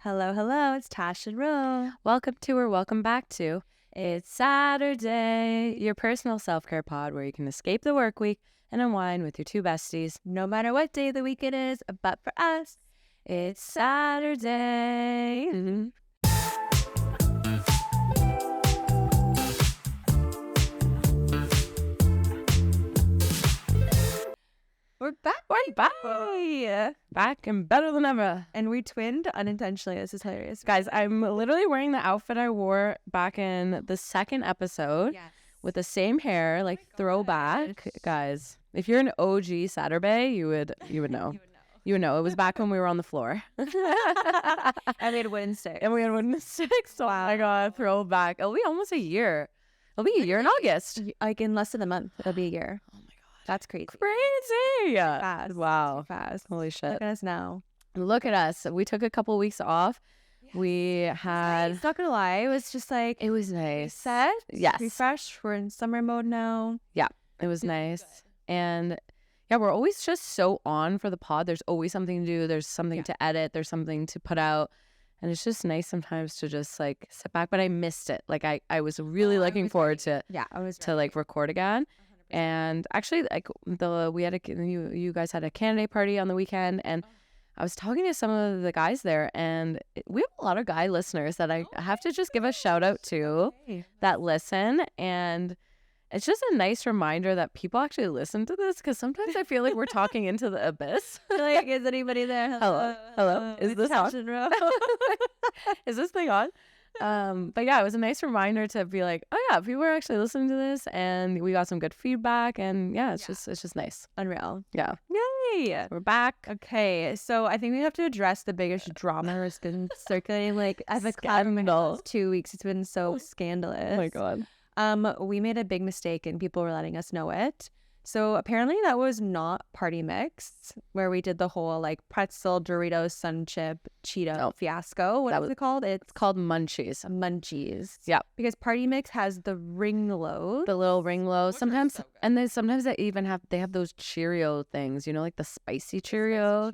Hello, hello, it's Tash Ro. Welcome to or welcome back to It's Saturday, your personal self-care pod where you can escape the work week and unwind with your two besties. No matter what day of the week it is, but for us, It's Saturday. we're back. Back and better than ever. And we twinned unintentionally. This is hilarious. Guys, I'm literally wearing the outfit I wore back in the second episode with the same hair, like throwback. Guys, if you're an OG Saturday, you would know. You would know. It was back when we were on the floor. And we had wooden sticks. Oh my God, throwback. It'll be almost a year. It'll be a year in August. Like in less than a month, it'll be a year. Oh my God. That's crazy. Crazy. Fast. Wow. Too fast. Holy shit. Look at us now. Look at us. We took a couple weeks off. We had... Not gonna lie, it was just like... It was nice. Set. Yes. Refreshed. We're in summer mode now. Yeah, it was nice. And yeah, we're always just so on for the pod. There's always something to do. There's something to edit. There's something to put out. And it's just nice sometimes to just like sit back. But I missed it. Like I was really looking forward to like record again. 100%. And actually, like we had you guys had a candidate party on the weekend, and I was talking to some of the guys there, and we have a lot of guy listeners that I have to just give a shout out to that listen. And it's just a nice reminder that people actually listen to this, because sometimes I feel like we're talking into the abyss. Like, is anybody there? Hello. Is this on? Is this thing on? But yeah, it was a nice reminder to be like, oh yeah, people are actually listening to this, and we got some good feedback, and it's just nice. Unreal. Yeah. Yay. We're back. Okay, so I think we have to address the biggest drama that's been circulating like as a Scandal. 2 weeks. It's been so scandalous. Oh my God. We made a big mistake and people were letting us know it. So apparently that was not Party Mix, where we did the whole like pretzel, Doritos, Sun Chip, Cheeto fiasco. What was it called? It's called Munchies. Munchies. Yeah. Because Party Mix has the ring load. The little ring low. Sometimes, and then sometimes they even have those Cheerio things, like the spicy Cheerio.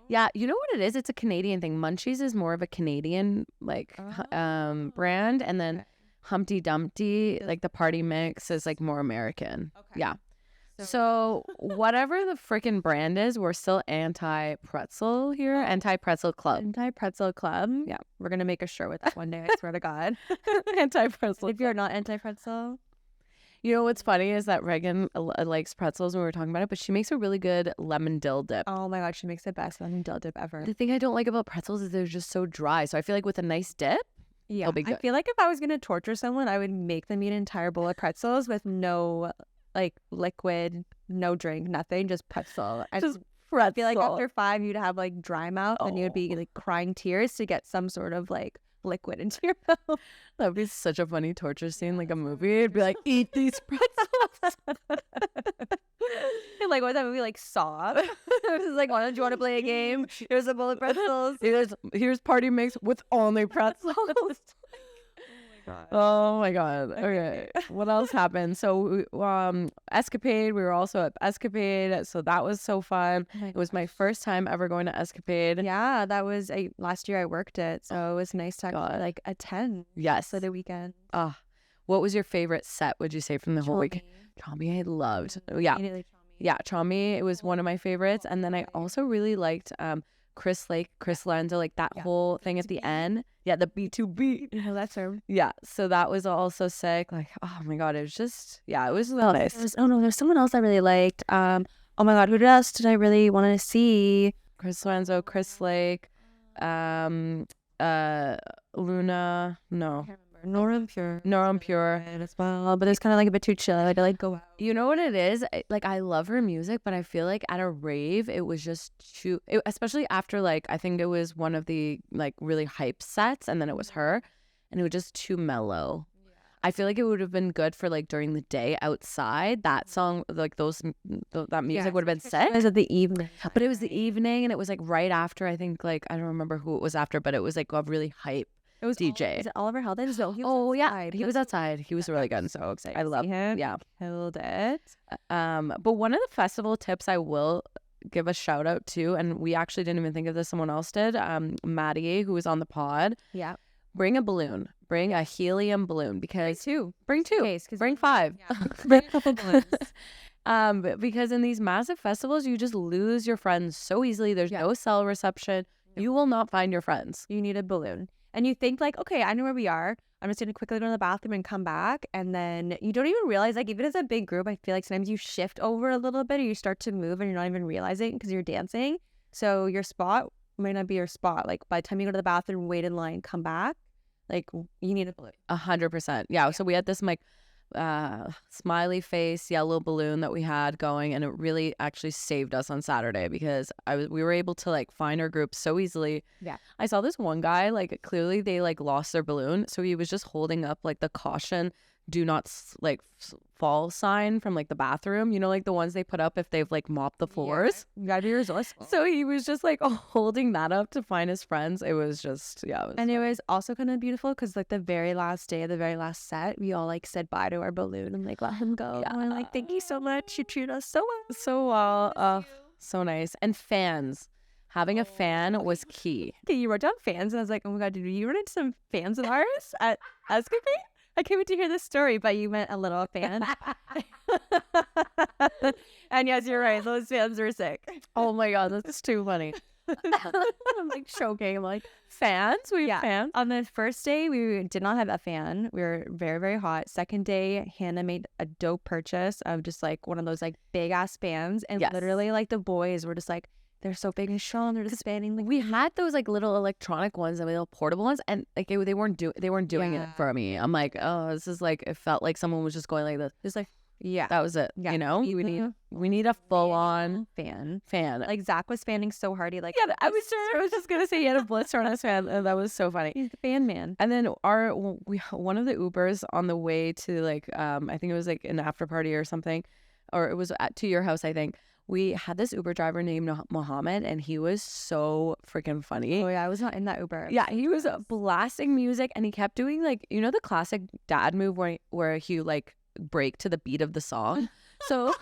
Yeah, you know what it is? It's a Canadian thing. Munchies is more of a Canadian brand, and then Humpty Dumpty, like the Party Mix, is like more American. Okay. Yeah. So whatever the freaking brand is, we're still anti-pretzel here. Anti-pretzel club. Anti-pretzel club. Yeah. We're going to make a shirt with that one day, I swear to God. Anti-pretzel. If you're not anti-pretzel. You know what's funny is that Reagan likes pretzels when we were talking about it, but she makes a really good lemon dill dip. Oh my God, she makes the best lemon dill dip ever. The thing I don't like about pretzels is they're just so dry. So I feel like with a nice dip, it'll be good. I feel like if I was going to torture someone, I would make them eat an entire bowl of pretzels with no like liquid, no drink, nothing, just pretzel. Just pretzel. I feel like after 5 you'd have like dry mouth and you'd be like crying tears to get some sort of like liquid into your mouth. That would be such a funny torture scene, like a movie. It'd be like, eat these pretzels. And like what was that movie, like Saw? It was like, why don't you want to play a game? Here's a bowl of pretzels. Here's Party Mix with only pretzels. Oh my God. Okay. What else happened? So Escapade, we were also at Escapade, so that was so fun. It was my first time ever going to Escapade. Yeah, that was last year I worked it, so it was nice to like attend. Yes. For the weekend. What was your favorite set, would you say, from the whole week? Chami I loved. Yeah. Chami, it was one of my favorites. And then I also really liked Chris Lenzo, like that whole thing at the end. Yeah, the B2B. Oh, that's her. Yeah, so that was also sick. Like, oh my God, it was just, it was really nice. There's someone else I really liked. Oh my God, who else did I really want to see? Chris Lenzo, Chris Lake, Luna, no. Nora Pure as well, but it's kind of like a bit too chill. I like go out. You know what it is? Like, I love her music, but I feel like at a rave it was just too, especially after like I think it was one of the like really hype sets, and then it was her, and it was just too mellow. I feel like it would have been good for like during the day outside. That song, like that music would have been sick. It was at the evening, but it was the evening, and it was like right after. I think like I don't remember who it was after, but it was like a really hype. It was DJ. Is it Oliver Heldens? No, he was outside. He was outside. He was really good. I'm so excited. I love him. Yeah, killed it. But one of the festival tips I will give a shout out to, and we actually didn't even think of this, someone else did. Maddie, who was on the pod. Yeah. Bring a balloon. Bring a helium balloon, because Bring two. Bring 5. Yeah. Bring a couple balloons. Because in these massive festivals, you just lose your friends so easily. There's no cell reception. You will not find your friends. You need a balloon. And you think like, okay, I know where we are. I'm just going to quickly go to the bathroom and come back. And then you don't even realize, like, even as a big group, I feel like sometimes you shift over a little bit or you start to move and you're not even realizing because you're dancing. So your spot might not be your spot. Like, by the time you go to the bathroom, wait in line, come back, like, you need a balloon. 100%. Yeah. So we had this like smiley face yellow balloon that we had going, and it really actually saved us on Saturday because we were able to like find our group so easily. Yeah. I saw this one guy, like, clearly they like lost their balloon, so he was just holding up like the caution do not fall sign from like the bathroom, you know, like the ones they put up if they've like mopped the floors. Yeah. You gotta be resourceful. So he was just like holding that up to find his friends. It was just, yeah. It was and it was also kind of beautiful because like the very last day of the very last set, we all like said bye to our balloon and like let him go. Yeah. And we're like, thank you so much. You treated us so well. So well. So nice. And fans. Having a fan was key. Okay, you wrote down fans and I was like, oh my God, did you run into some fans of ours at Escapade? I can't wait to hear this story, but you meant a little fan. And yes, you're right. Those fans were sick. Oh my God, that's too funny. I'm like choking. I'm like, fans? We have fans? On the first day, we did not have a fan. We were very, very hot. Second day, Hannah made a dope purchase of just like one of those like big ass fans. And literally like the boys were just like, they're so big and strong. They're just spanning. Like, we had those like little electronic ones and little portable ones, and like they weren't doing it for me. I'm like, oh, this is like, it felt like someone was just going like this. It's like, that was it. You know, we need a full on fan. Like Zach was fanning so hard. He like, I was just gonna say he had a blister on his fan, and that was so funny. He's the fan man. And then one of the Ubers on the way to like I think it was like an after party or something, or it was to your house, I think. We had this Uber driver named Mohammed, and he was so freaking funny. Oh, yeah. I was not in that Uber. Yeah, he was blasting music, and he kept doing, like, you know, the classic dad move where he, like, break to the beat of the song? So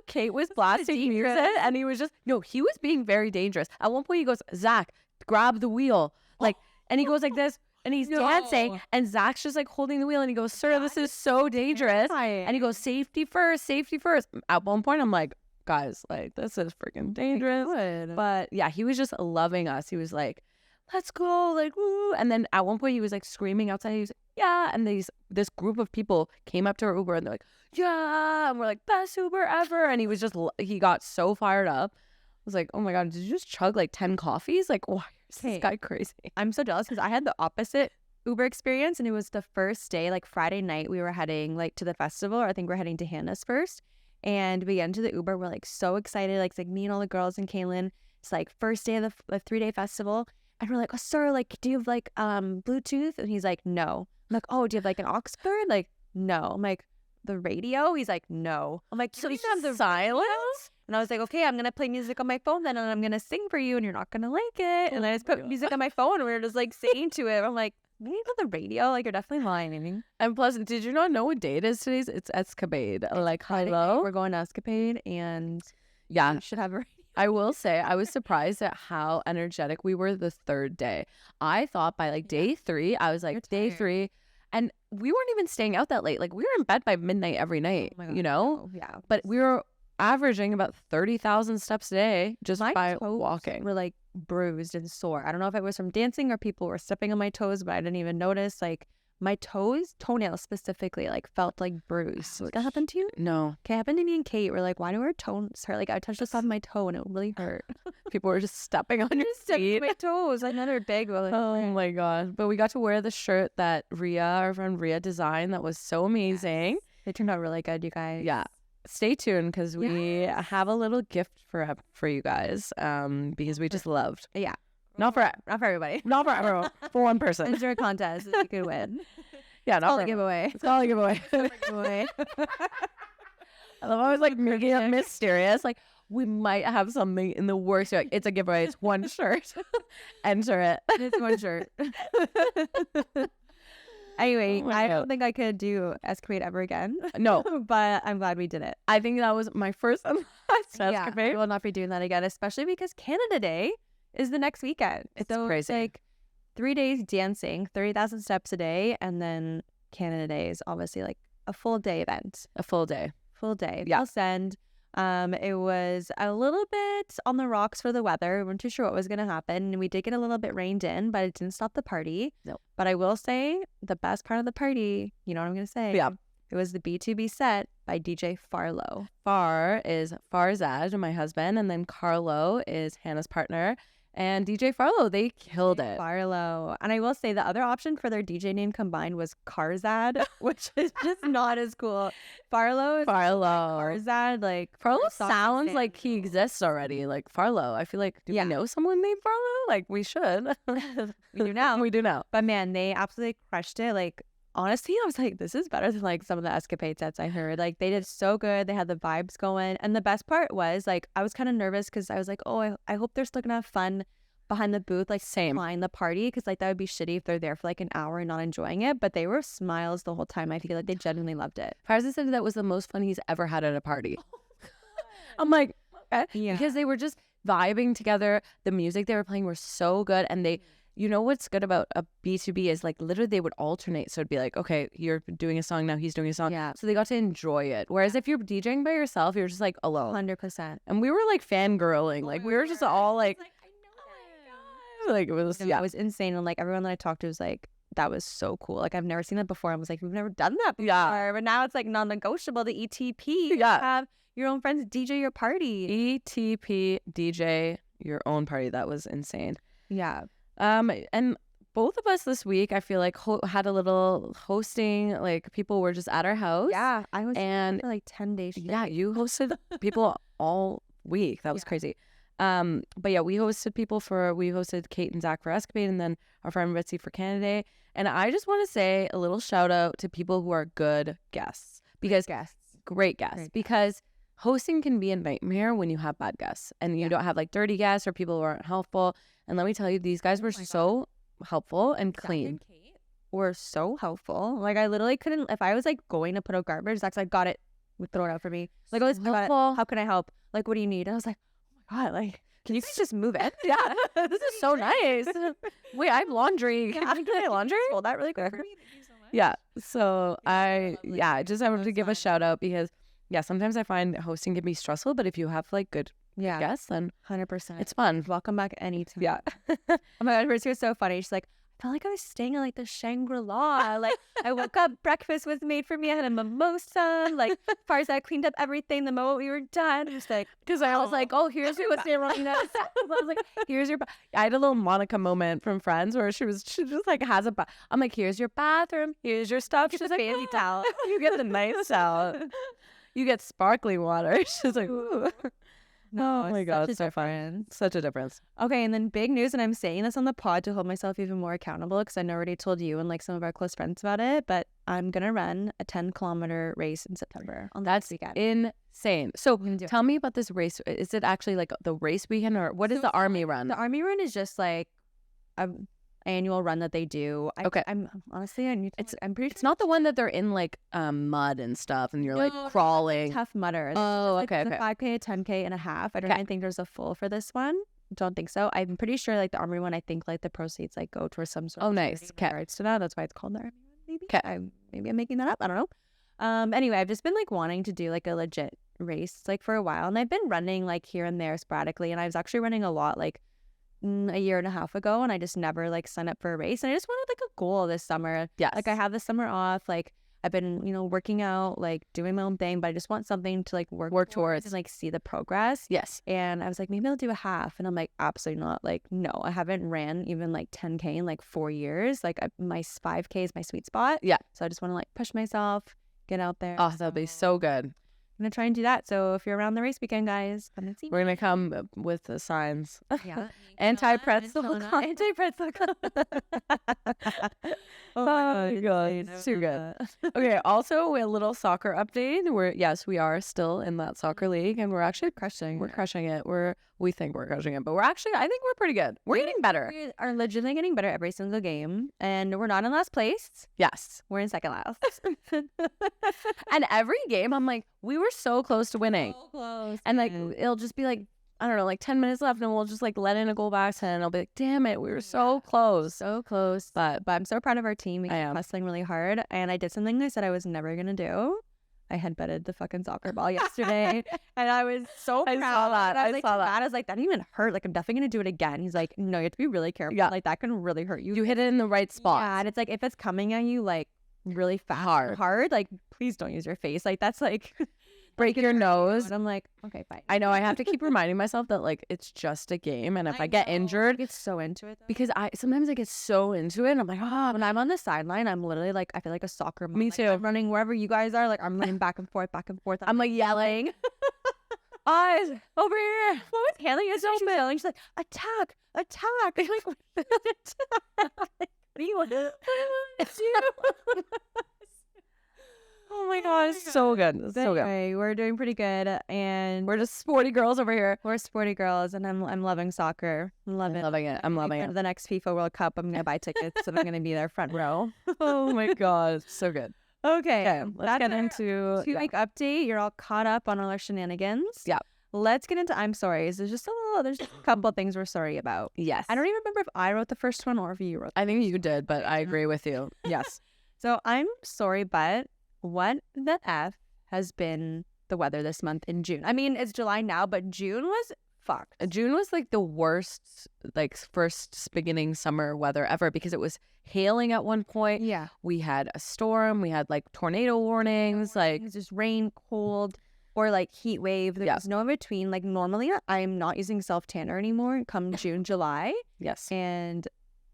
Kate was blasting music, and he was just, he was being very dangerous. At one point, he goes, Zach, grab the wheel. Like, and he goes like this. And he's dancing, and Zach's just like holding the wheel, and he goes, sir, this is so dangerous. And he goes, safety first, safety first. At one point, I'm like, guys, like, this is freaking dangerous. But yeah, he was just loving us. He was like, let's go, like, woo. And then at one point, he was like screaming outside. He was like, yeah. And this group of people came up to our Uber, and they're like, yeah. And we're like, best Uber ever. And he got so fired up. I was like, oh my God, did you just chug like 10 coffees? Like, why is this guy crazy? I'm so jealous because I had the opposite Uber experience, and it was the first day, like Friday night, we were heading like to the festival, or I think we're heading to Hannah's first. And we get into the Uber. We're like so excited. Like, it's like me and all the girls and Kaylin. It's like first day of the 3-day festival. And we're like, oh, sir, like, do you have like Bluetooth? And he's like, no. I'm like, oh, do you have like an aux cord? Like, no. I'm like, the radio? He's like, no. I'm like, so you have the silence? And I was like, okay, I'm going to play music on my phone then, and I'm going to sing for you, and you're not going to like it. And I just put music on my phone, and we were just like singing to it. I'm like, we need to the radio. Like, you're definitely lying. And plus, did you not know what day it is today? It's Escapade. Like, hello? We're going to Escapade, and yeah, we should have a radio. I will say, I was surprised at how energetic we were the third day. I thought by like day 3, I was like, day 3. And we weren't even staying out that late. Like, we were in bed by midnight every night, you know? Yeah. But we were averaging about 30,000 steps a day just by toes walking. Were like bruised and sore. I don't know if it was from dancing or people were stepping on my toes, but I didn't even notice. Like, my toenails specifically, like, felt like bruised. Did that happen to you? No. Okay, it happened to me and Kate. We're like, why do our toes hurt? Like, I touched the top of my toe and it really hurt. People were just stepping on your feet. My toes. I know they're big. Like, oh my God. But we got to wear the shirt that our friend Ria designed. That was so amazing. Yes. They turned out really good, you guys. Yeah. Stay tuned because we have a little gift for you guys because we just loved. Yeah. Not for everybody. Not for everyone. For one person. Enter a contest that you could win. Yeah, not for a giveaway. It's all a giveaway. I love how I was like making it mysterious. Like, we might have something in the works. Like, it's a giveaway. It's one shirt. Enter it. It's one shirt. Anyway, I God. don't think I could do Escapade ever again. No. But I'm glad we did it. I think that was my first and last Escapade. I will not be doing that again, especially because Canada Day is the next weekend. It's so crazy. It's like 3 days dancing, 30,000 steps a day, and then Canada Day is obviously like a full day event. A full day. Full day. Yeah. Full send. It was a little bit on the rocks for the weather. We weren't too sure what was going to happen. And we did get a little bit rained in, but it didn't stop the party. No. But I will say the best part of the party, you know what I'm going to say? Yeah. It was the B2B set by DJ Farlow. Far is Farzad, my husband, and then Carlo is Hannah's partner. And DJ Farlow, they killed it. Farlow. And I will say the other option for their DJ name combined was Carzad, which is just not as cool. Farlow. Carzad. Like, Farlow sounds like he exists already. Like Farlow. I feel like, do we know someone named Farlow? Like, we should. We do now. We do now. But man, they absolutely crushed it. Like, honestly, I was like, this is better than like some of the Escapade sets I heard. Like, they did so good. They had the vibes going. And the best part was, like, I was kind of nervous because I was like, oh, I hope they're still going to have fun behind the booth, like, flying the party. Because, like, that would be shitty if they're there for like an hour and not enjoying it. But they were smiles the whole time. I feel like they genuinely loved it. Farzad said that was the most fun he's ever had at a party. I'm like, okay. Yeah. Because they were just vibing together. The music they were playing were so good. And they, you know what's good about a B2B is like literally they would alternate. So it'd be like, okay, you're doing a song, now he's doing a song. Yeah. So they got to enjoy it. Whereas if you're DJing by yourself, you're just like alone. 100%. And we were like fangirling. Like we were just all like, like it was, It was insane. And like everyone that I talked to was like, that was so cool. Like I've never seen that before. I was like, we've never done that before. Yeah. But now it's like non-negotiable. The ETP. Yeah. Have your own friends DJ your party. ETP DJ your own party. That was insane. Yeah. And both of us this week, I feel like had a little hosting. Like people were just at our house. Yeah. I was and for like 10 days straight. Yeah, you hosted people all week. That was crazy. But yeah, we hosted Kate and Zach for Escapade, and then our friend Ritzy for Canada Day. And I just want to say a little shout out to people who are good guests, because great guests, because hosting can be a nightmare when you have bad guests and you don't have like dirty guests or people who aren't helpful. And let me tell you, these guys were so helpful and clean. Zach and Kate were so helpful. Like I literally couldn't, if I was like going to put out garbage, Zach's like, got it, would throw it out for me. Like, oh, helpful. How can I help? Like, what do you need? And I was like, oh my God, like, can you guys just move it? Yeah, this is so nice. Wait, I have laundry. Yeah. Can I laundry? Well, that really quick for me. Thank you so much. Yeah. So I wanted to give a shout out because sometimes I find hosting can be stressful, but if you have like good guests, then 100%. it's fun. Welcome back anytime. Yeah. Oh my God, Ritzy was so funny. She's like, I felt like I was staying at like the Shangri-La. Like I woke up, breakfast was made for me. I had a mimosa. Like Farzad cleaned up everything the moment we were done. Just like, Because I was like, oh, here's what's wrong. I was like, here's your. I had a little Monica moment from Friends where she just like has a. I'm like, here's your bathroom. Here's your stuff. She's like, fancy towel. You get the nice towel. You get sparkling water. She's like, ooh. No, oh my God, it's so fun. Such a difference. Okay, and then big news, and I'm saying this on the pod to hold myself even more accountable because I know I already told you and like some of our close friends about it, but I'm gonna run a 10-kilometer race in September on that weekend. Insane. So tell me about this race. Is it actually like the race weekend, or what is the army run? The army run is just like an annual run that they do. I'm honestly, I'm pretty sure it's not the one that they're in like mud and stuff and you're like crawling. Tough Mudder. Oh, okay. It's a 5K, 10K and a half. I don't even think there's a full for this one. Don't think so. I'm pretty sure like the army one, I think like the proceeds like go towards some sort of nice. Rights to that. That's why it's called the army run, maybe. Maybe I'm making that up. I don't know. Anyway, I've just been like wanting to do like a legit race like for a while, and I've been running like here and there sporadically, and I was actually running a lot like a year and a half ago, and I just never like signed up for a race, and I just wanted like a goal this summer. Like I have the summer off, like I've been working out, like doing my own thing, but I just want something to like work towards and like see the progress. And I was like, maybe I'll do a half, and I'm like, absolutely not. Like no, I haven't ran even like 10K in like 4 years. Like my 5K is my sweet spot. So I just want to like push myself, get out there. Oh, that'd be so good. I'm gonna try and do that. So if you're around the race weekend, guys, come and see me. We're gonna come with the signs. Yeah. Anti-pretzel. Anti-pretzel. Oh my god, it's too good. Okay, also a little soccer update. We are still in that soccer league, and we're actually crushing. We're crushing it. We think we're crushing it, but I think we're pretty good. We're getting better. We are legitimately getting better every single game, and we're not in last place. Yes, we're in second last. And every game, I'm like, we were so close to winning. So close. And like, it'll just be like, I don't know, like 10 minutes left, and we'll just like let in a goal by accident. And I'll be like, damn it, we were so close. So close. But I'm so proud of our team. We kept hustling really hard. And I did something I said I was never going to do. I headbutted the fucking soccer ball yesterday. And I was so proud. I saw that. I was like, that didn't even hurt. Like, I'm definitely going to do it again. He's like, no, you have to be really careful. Yeah. Like, that can really hurt you. You hit it in the right spot. Yeah. And it's like, if it's coming at you, like, really fast hard, like, please don't use your face. Like, that's like... break your nose. And I'm like, okay, fine. I know I have to keep reminding myself that like it's just a game, and if I get injured, I get so into it though. Because sometimes I get so into it and I'm like, when I'm on the sideline, I'm literally like, I feel like a soccer mom. Me like, too. I'm running wherever you guys are, like I'm running back and forth. I'm like yelling. Eyes over here. What was Haley is open? She's like, attack. I'm like, what do you want to do? Oh my god, it's so good. It's so good. Anyway, we're doing pretty good, and we're just sporty girls over here. We're sporty girls, and I'm loving soccer. I'm loving it. I'm loving it. The next FIFA World Cup, I'm gonna buy tickets, and I'm gonna be there front row. Oh my god, so good. Okay, let's get into 2-week update. You're all caught up on all our shenanigans. Yeah. Let's get into I'm sorry. There's just a couple of things we're sorry about. Yes. I don't even remember if I wrote the first one or if you wrote. I think you did, but I agree with you. Yes. So I'm sorry, but what the F has been the weather this month in June? I mean, it's July now, but June was fucked. June was like the worst, like first beginning summer weather ever because it was hailing at one point. Yeah. We had a storm. We had like tornado warnings, like just rain, cold, or like heat wave. There's no in between. Like normally I'm not using self tanner anymore come June, July. Yes. And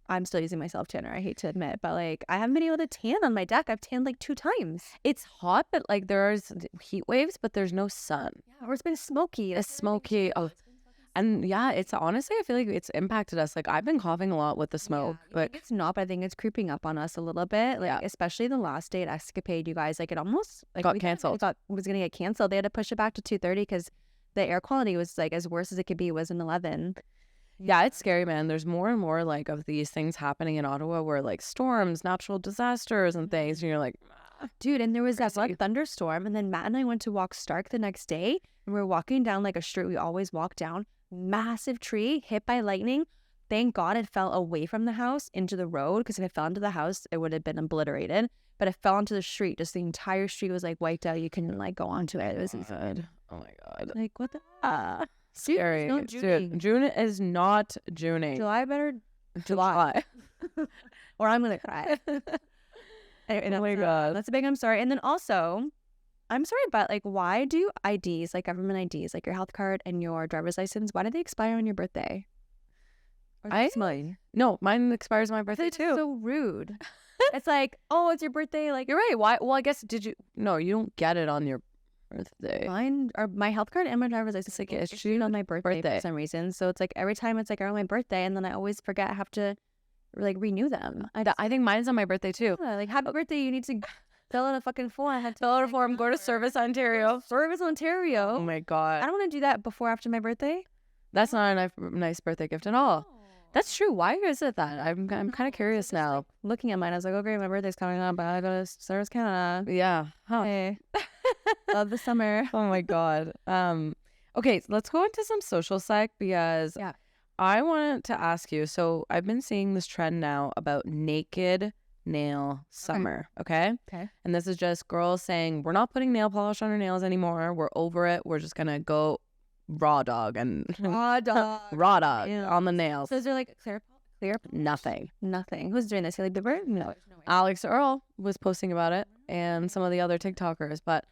I'm still using my self tanner. I hate to admit, but like I haven't been able to tan on my deck. I've tanned like 2 times. It's hot, but like there's heat waves, but there's no sun. Yeah, or it's been smoky. It's smoky. Oh, and yeah, it's honestly I feel like it's impacted us. Like I've been coughing a lot with the smoke. Yeah, like it's not, but I think it's creeping up on us a little bit. Like especially the last day at Escapade, you guys. Like it almost like got canceled. It was gonna get canceled. They had to push it back to 2:30 because the air quality was like as worse as it could be. It was an 11. Yeah, it's scary, man. There's more and more like of these things happening in Ottawa where like storms, natural disasters and things. And you're like, dude, and there was that one thunderstorm. And then Matt and I went to walk Stark the next day. And we were walking down like a street we always walk down. Massive tree hit by lightning. Thank God it fell away from the house into the road. Because if it fell into the house, it would have been obliterated. But it fell onto the street. Just the entire street was like wiped out. You couldn't like go onto it. It was insane. Oh my God. Like, what the? Scary. No, Dude, June is not Juning. July better July. Or I'm gonna cry. Oh my God. That's a big I'm sorry. And then also, I'm sorry, but like why do IDs, like government IDs, like your health card and your driver's license, why do they expire on your birthday? No, mine expires on my birthday too. So rude. It's like, oh, it's your birthday. Like you're right. Why? Well, I guess you don't get it on your birthday. Mine or my health card and my driver's license like it's issued on my birthday for some reason. So it's like every time it's like around my birthday, and then I always forget I have to like renew them. I think mine's on my birthday too. Yeah, like happy birthday, you need to fill out a fucking form. I had to fill out a form. Go to Service Ontario. Oh my God. I don't want to do that before or after my birthday. That's not a nice birthday gift at all. That's true. Why is it that? I'm kind of curious now. Like, looking at mine, I was like, okay, my birthday's coming up, but I go to Service Canada. Yeah. Huh. Hey. Love the summer. Oh my God. Okay, let's go into some social psych because I wanted to ask you. So I've been seeing this trend now about naked nail summer. Okay. And this is just girls saying we're not putting nail polish on our nails anymore. We're over it. We're just gonna go raw dog on the nails. So is there like clear? Nothing. Who's doing this? Haley Bieber? No. Alex Earl was posting about it and some of the other TikTokers, but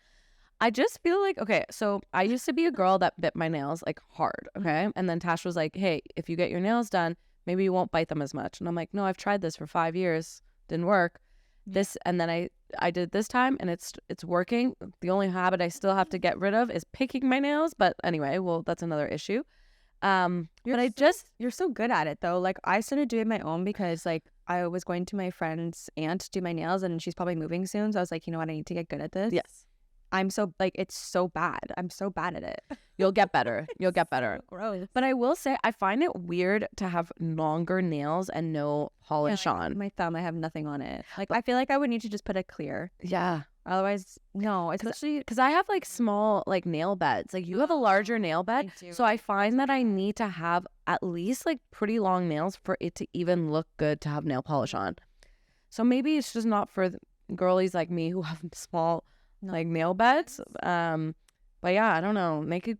I just feel like, okay, so I used to be a girl that bit my nails like hard, okay? And then Tash was like, hey, if you get your nails done, maybe you won't bite them as much. And I'm like, no, I've tried this for 5 years. Didn't work. And then I did this time and it's working. The only habit I still have to get rid of is picking my nails. But anyway, well, that's another issue. You're so good at it though. Like I started doing my own because like I was going to my friend's aunt to do my nails and she's probably moving soon. So I was like, you know what, I need to get good at this. Yes. I'm so like it's so bad. I'm so bad at it. You'll get better. You'll get better. So gross. But I will say I find it weird to have longer nails and no polish on. My thumb, I have nothing on it. Like I feel like I would need to just put a clear. Yeah. Otherwise, no. Especially because I have like small like nail beds. Like you have a larger nail bed. So I find that I need to have at least like pretty long nails for it to even look good to have nail polish on. So maybe it's just not for girlies like me who have small like nail beds. But yeah, I don't know. Naked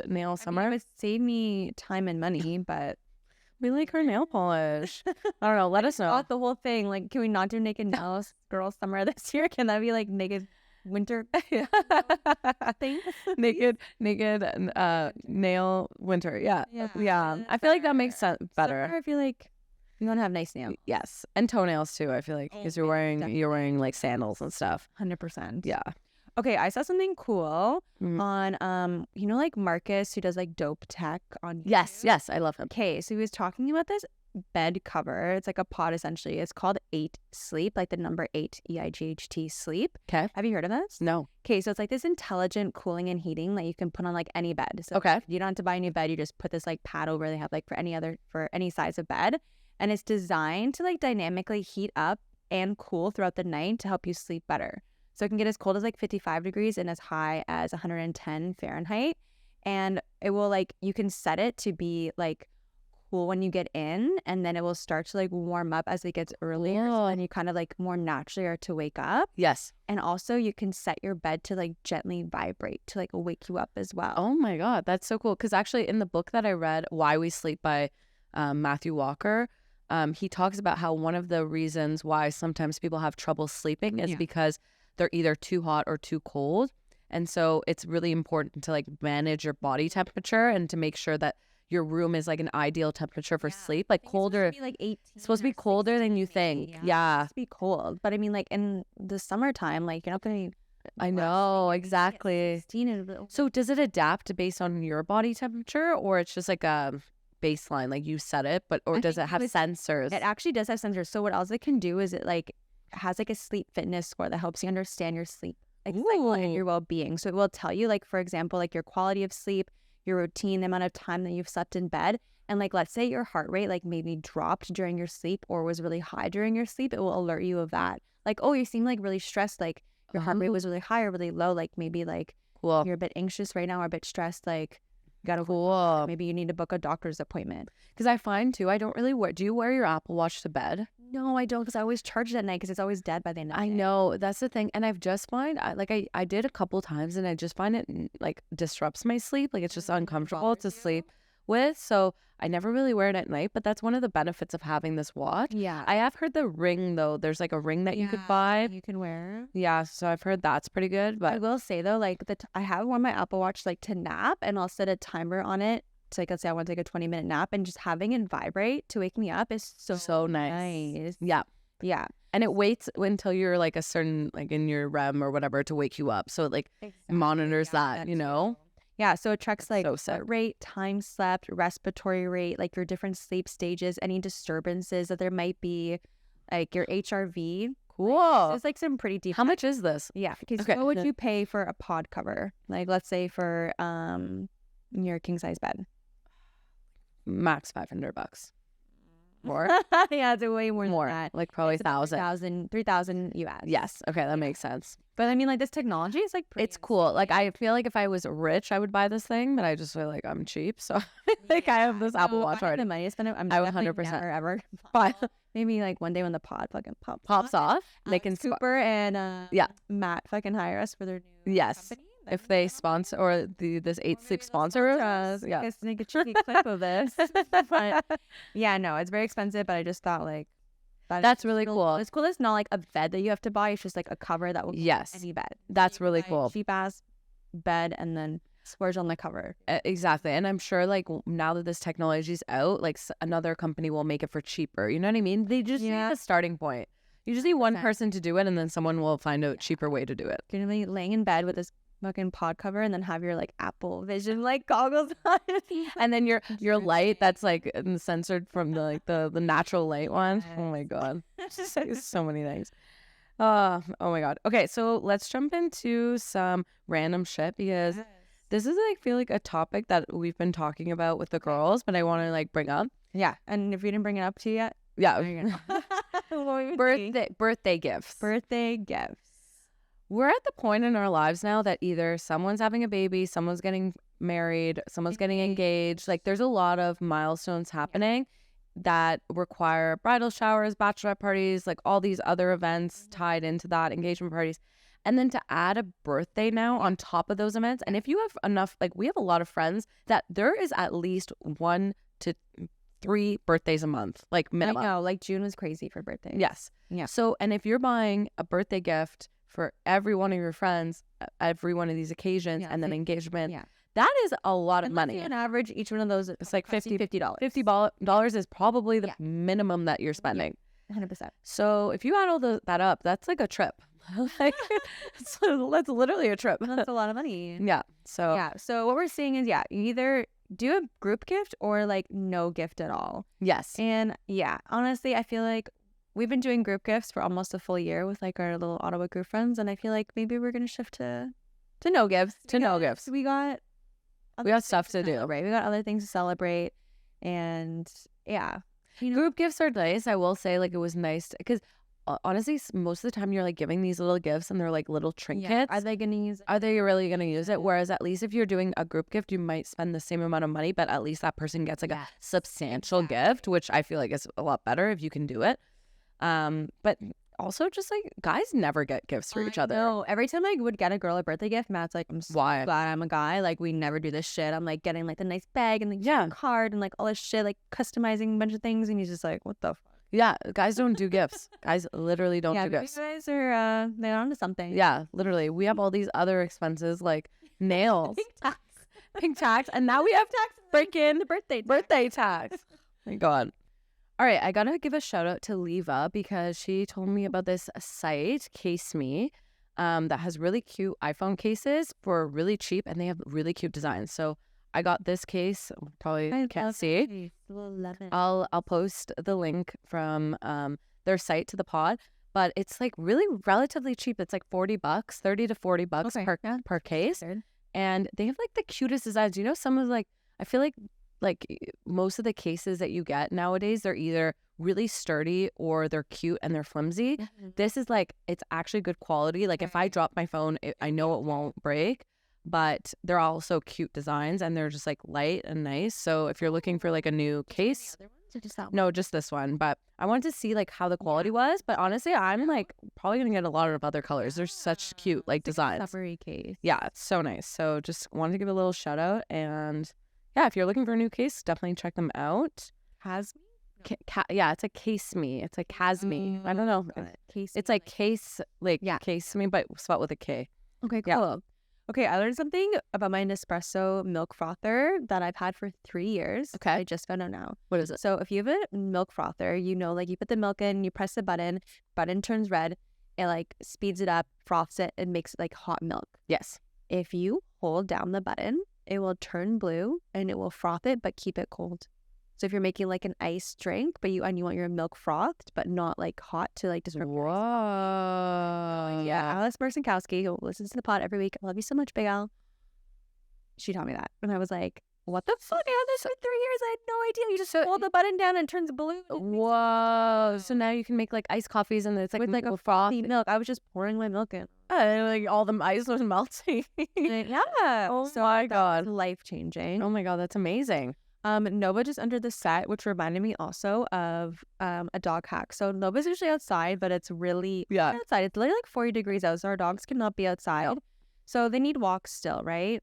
nail summer. It would save me time and money, but we like her nail polish. I don't know. Let us know. Thought the whole thing. Like, can we not do naked nails girl summer this year? Can that be like naked winter thing? naked nail winter. Yeah. I feel like that makes sense better. Summer, I feel like you want to have nice nails. Yes, and toenails too. I feel like because you're wearing like sandals and stuff. 100%. Yeah. Okay, I saw something cool on like Marcus who does like dope tech on YouTube? Yes, I love him. Okay, so he was talking about this bed cover. It's like a pod essentially. It's called 8 Sleep, like the number 8 EIGHT Sleep. Okay. Have you heard of this? No. Okay, so it's like this intelligent cooling and heating that you can put on like any bed. So okay. You don't have to buy a new bed. You just put this like pad over they have like for any size of bed. And it's designed to like dynamically heat up and cool throughout the night to help you sleep better. So it can get as cold as like 55 degrees and as high as 110 Fahrenheit. And it will like, you can set it to be like cool when you get in, and then it will start to like warm up as it gets earlier. So then you kind of like more naturally are to wake up. Yes. And also you can set your bed to like gently vibrate to like wake you up as well. Oh my God, that's so cool. Because actually in the book that I read, Why We Sleep by Matthew Walker, he talks about how one of the reasons why sometimes people have trouble sleeping is because they're either too hot or too cold. And so it's really important to like manage your body temperature and to make sure that your room is like an ideal temperature for sleep. Like colder. It's supposed to be like 18. It's supposed to be colder than you think. Yeah. It's supposed to be cold. But I mean, like in the summertime, like you're not going to. I know, exactly. So does it adapt based on your body temperature, or it's just like a baseline, like you set it, or does it have sensors? It actually does have sensors. So what else it can do is it like has like a sleep fitness score that helps you understand your sleep cycle and your well-being. So it will tell you like, for example, like your quality of sleep, your routine, the amount of time that you've slept in bed. And like, let's say your heart rate like maybe dropped during your sleep or was really high during your sleep, it will alert you of that. Like, oh, you seem like really stressed, like your heart rate was really high or really low, like maybe like you're a bit anxious right now or a bit stressed, like you gotta maybe you need to book a doctor's appointment. Because I find too, I don't really do you wear your Apple Watch to bed? No, I don't, because I always charge it at night because it's always dead by the end of the night. I know, that's the thing. And I've just find I did a couple times and I just find it like disrupts my sleep. Like it's just uncomfortable to sleep with. So I never really wear it at night, but that's one of the benefits of having this watch. Yeah. I have heard the ring though. There's like a ring that you could buy. You can wear. Yeah. So I've heard that's pretty good. But I will say though, like I have worn my Apple Watch like to nap, and I'll set a timer on it. So like, let's say I want to take a 20-minute nap, and just having it vibrate to wake me up is so nice. Yeah. Yeah. And it waits until you're like a certain, like in your REM or whatever to wake you up. So it like monitors that, you know? Yeah. So it tracks like heart rate, time slept, respiratory rate, like your different sleep stages, any disturbances that there might be, like your HRV. Cool. It's like some pretty deep. How much is this? Yeah. Okay. What would you pay for a pod cover? Like let's say for your king size bed. Max $500. More? Yeah, it's way more than that. Like probably 1,000. 3,000 US. Yes. Okay, that makes sense. But I mean, like this technology is like it's cool. Like I feel like if I was rich, I would buy this thing, but I just feel like I'm cheap, so like I have this Apple Watch already. The money to spend it, I would 100% never ever. Maybe like one day when the pod fucking pops off, they can Cooper and Matt fucking hire us for their new company. If they sponsor or this 8 Sleep sponsor us, I guess make a cheeky clip of this. But yeah, no, it's very expensive. But I just thought like that's really cool. It's cool. It's not like a bed that you have to buy. It's just like a cover that will go on any bed. That's really cool. Cheap ass bed and then splurge on the cover. Exactly. And I'm sure like now that this technology's out, like another company will make it for cheaper. You know what I mean? They just need a starting point. You just need one person to do it, and then someone will find a cheaper way to do it. You're gonna be laying in bed with this fucking pod cover and then have your like Apple Vision like goggles on. And then your light that's like censored from the like the natural light one. Oh my god. So many things. Oh my god. Okay, so let's jump into some random shit because this is I feel like a topic that we've been talking about with the girls, but I want to like bring up. Yeah, and if we didn't bring it up to you yet, birthday gifts. Birthday gifts. We're at the point in our lives now that either someone's having a baby, someone's getting married, someone's getting engaged. Like there's a lot of milestones happening that require bridal showers, bachelorette parties, like all these other events tied into that, engagement parties. And then to add a birthday now on top of those events. And if you have enough, like we have a lot of friends that there is at least 1 to 3 birthdays a month, like minimum. I know, like June was crazy for birthdays. Yes. Yeah. So, and if you're buying a birthday gift for every one of your friends, every one of these occasions, and then engagement, that is a lot of money. On average, each one of those, it's like $50. $50 is probably the minimum that you're spending. 100%. So if you add all that up, that's like a trip. Like that's literally a trip. That's a lot of money. Yeah. So So what we're seeing is you either do a group gift or like no gift at all. Yes. And honestly, I feel like we've been doing group gifts for almost a full year with like our little Ottawa group friends, and I feel like maybe we're gonna shift to no gifts. No gifts. We got stuff to do, right? We got other things to celebrate, and group gifts are nice. I will say, like, it was nice because honestly, most of the time you're like giving these little gifts and they're like little trinkets. Are they gonna use it? Are they really gonna use it? Whereas at least if you're doing a group gift, you might spend the same amount of money, but at least that person gets like a substantial gift, which I feel like is a lot better if you can do it. But also just like guys never get gifts for each other. No, every time I would get a girl a birthday gift, Matt's like, I'm so glad I'm a guy. Like we never do this shit. I'm like getting like the nice bag and the card and like all this shit, like customizing a bunch of things, and he's just like, what the fuck? Yeah, guys don't do gifts. Guys literally don't do gifts. Guys are they're onto something. Yeah, literally. We have all these other expenses like nails, pink tax, and now we have freaking birthday tax. My God. All right, I gotta give a shout out to Leva because she told me about this site, Case Me, that has really cute iPhone cases for really cheap, and they have really cute designs. So I got this case. Probably can't see. I'll post the link from their site to the pod, but it's like really relatively cheap. It's like $40, $30 to $40 per case, and they have like the cutest designs. You know, some of like I feel like most of the cases that you get nowadays, they're either really sturdy or they're cute and they're flimsy. Mm-hmm. This is like it's actually good quality. Like if I drop my phone, I know it won't break. But they're also cute designs and they're just like light and nice. So if you're looking for like a new case, no, just this one. But I wanted to see like how the quality was. But honestly, I'm like probably gonna get a lot of other colors. They're such cute like designs. Summery case. Yeah, it's so nice. So just wanted to give a little shout out. And yeah, if you're looking for a new case, definitely check them out. Yeah, it's a Case Me. It's a Casme. I don't know. It's like case, like Case Me, but spelled with a K. Okay, cool. Yeah. Okay, I learned something about my Nespresso milk frother that I've had for 3 years. Okay. I just found out now. What is it? So if you have a milk frother, you know, like you put the milk in, you press the button turns red, it like speeds it up, froths it, and makes it like hot milk. Yes. If you hold down the button, it will turn blue and it will froth it, but keep it cold. So if you're making like an iced drink, but you want your milk frothed, but not like hot to like disrupt. Whoa. Yeah, Alice Bersinkowski, who listens to the pod every week. I love you so much, Big Al. She taught me that. And I was like, what the fuck? I had this for 3 years. I had no idea. You just hold the button down and it turns blue. Whoa. So now you can make like iced coffees and it's like with like a frothy milk. I was just pouring my milk in. Like all the ice was melting. Yeah. Oh so my God. Life changing. Oh my God, that's amazing. Nova just entered the set, which reminded me also of a dog hack. So Nova's usually outside, but it's really outside. It's literally like 40 degrees out, so our dogs cannot be outside. So they need walks still, right?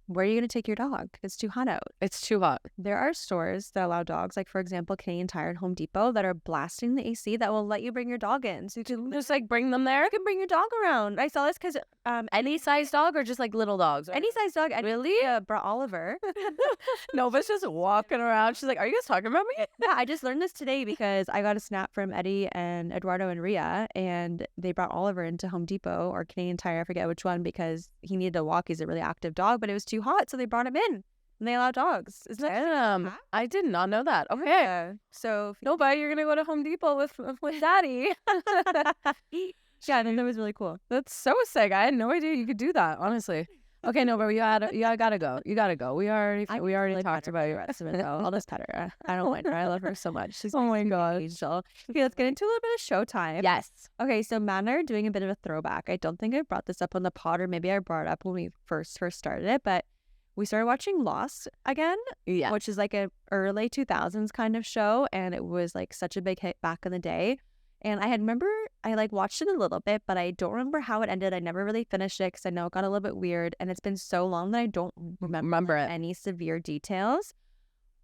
where are you going to take your dog? It's too hot out. It's too hot. There are stores that allow dogs, like for example, Canadian Tire and Home Depot, that are blasting the AC that will let you bring your dog in. So you can Just like bring them there. You can bring your dog around. I saw this because Any size dog or just like little dogs? any size dog. Really? Brought Oliver. Nova's just walking around. She's like, "Are you guys talking about me?" Yeah, I just learned this today because I got a snap from Eddie and Eduardo and Ria, and they brought Oliver into Home Depot or Canadian Tire, I forget which one, because he needed to walk. He's a really active dog, but it was too hot, so they brought him in. And they allow dogs. Isn't that Damn, I did not know that. Okay. Yeah. So Nova, you're gonna go to Home Depot with Daddy. yeah, I think that was really cool. That's so sick. I had no idea you could do that. Honestly. Okay, Nova, you gotta go. You gotta go. We already talked about your rest of it though. I'll just pet her. I don't mind her. I love her so much. She's Oh my sweet gosh. angel. Okay, let's get into a little bit of showtime. Yes. Okay, so Matt and I are doing a bit of a throwback. I don't think I brought this up on the pod, or maybe I brought it up when we first started it, but we started watching Lost again, Yeah. which is like a early 2000s kind of show, and it was like such a big hit back in the day. And I like watched it a little bit, but I don't remember how it ended. I never really finished it because I know it got a little bit weird, and it's been so long that I don't remember it. any severe details.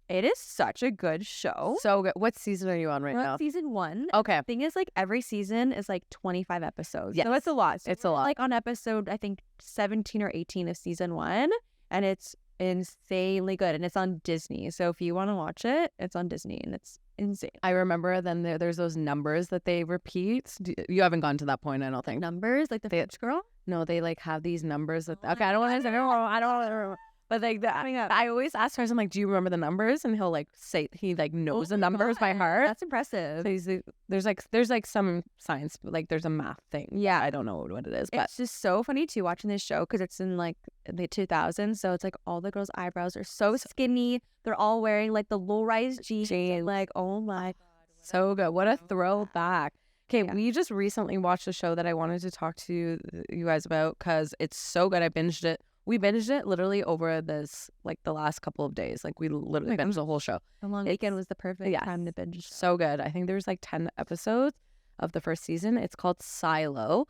It is such a good show. So good. What season are you on right We're now? on season 1. Okay. The thing is, like, every season is like 25 episodes. Yes. So it's a lot. So It's a lot. Like on episode, I think 17 or 18 of season 1, and it's insanely good, and it's on Disney. So if you want to watch it, it's on Disney, and it's insane. I remember then there's those numbers that they repeat. You haven't gone to that point, I don't think. Numbers, like the French girl. No, they like have these numbers that. Okay, I don't want to say. I don't want to. But like I always ask her, I'm like, do you remember the numbers? And he'll like say he like knows the numbers by heart. That's impressive. So there's like some science, like there's a math thing. Yeah, I don't know what it is, but It's just so funny too watching this show because it's in like the 2000s. So it's like all the girls' eyebrows are so skinny. They're all wearing like the low-rise jeans. Like, oh my God. So good. What a throwback. Okay, Yeah. we just recently watched a show that I wanted to talk to you guys about because it's so good. I binged it. We binged it literally over this, like the last couple of days. Like we literally binged the whole show. The long weekend was the perfect Yes. time to binge a show. So good. I think there's like 10 episodes of the first season. It's called Silo.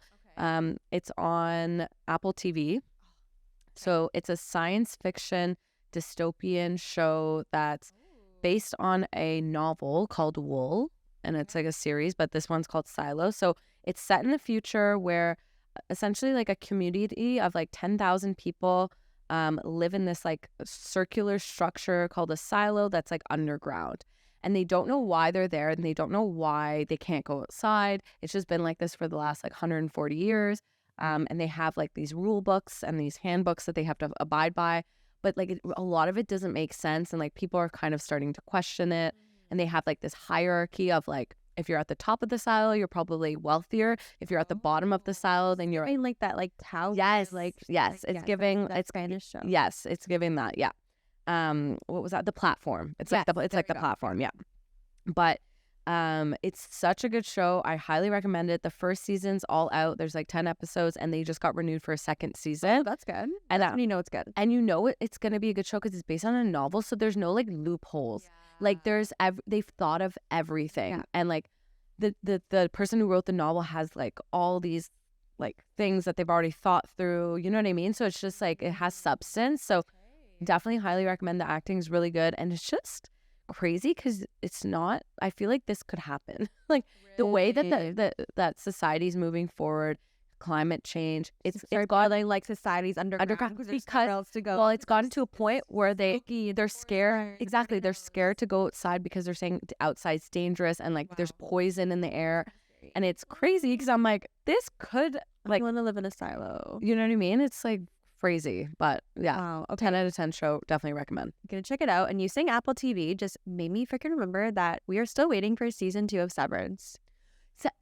It's on Apple TV. So it's a science fiction dystopian show that's based on a novel called Wool, and it's like a series, but this one's called Silo. So it's set in the future where essentially like a community of like 10,000 people live in this like circular structure called a silo that's like underground. And they don't know why they're there, and they don't know why they can't go outside. It's just been like this for the last like 140 years. And they have like these rule books and these handbooks that they have to abide by. But like a lot of it doesn't make sense. And like people are kind of starting to question it. And they have like this hierarchy of like, if you're at the top of the silo, you're probably wealthier. If you're at the bottom of the silo, then you're like that, like tower. Yes, like yes. It's giving that Spanish show. Yes, it's giving that. Yeah. What was that? The platform. It's like the platform. Yeah. But it's such a good show. I highly recommend it. The first season's all out. There's like 10 episodes, and they just got renewed for a second season. Oh, that's good. And That's when you know it's good. and you know it's gonna be a good show because it's based on a novel, so there's no like loopholes. Like there's they've thought of everything, Yeah. and like the person who wrote the novel has like all these like things that they've already thought through. You know what I mean? So it's just like it has substance. So definitely highly recommend. The acting is really good, and it's just crazy because it's not. I feel like this could happen. Like the way that that society's moving forward. Climate change. It's got like society's underground because to go. well, it's gotten to a point where they're scared. Exactly, they're scared to go outside because they're saying outside's dangerous and like there's poison in the air, and it's crazy because I'm like, this could like I want to live in a silo. you know what I mean? It's like crazy, but yeah, Wow. Okay. 10 out of 10 show. Definitely recommend. Gonna check it out. And you saying Apple TV just made me freaking remember that we are still waiting for season 2 of Severance.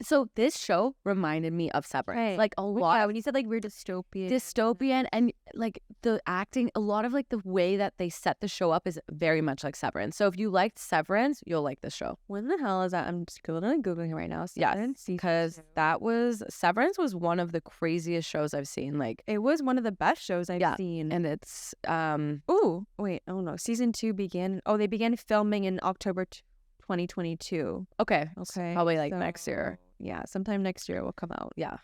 So this show reminded me of Severance, Right. like a lot. Yeah, when you said like we're Dystopian, and like the acting, a lot of like the way that they set the show up is very much like Severance. So if you liked Severance, you'll like this show. When the hell is that? I'm just literally Googling it right now. Severance, season Because 2. Severance was one of the craziest shows I've seen. Like, It was one of the best shows I've seen. and it's Oh, wait. Oh, no. Season 2 they began filming in October 2022. okay, Okay. probably like next year. Yeah, sometime next year it will come out. Yeah.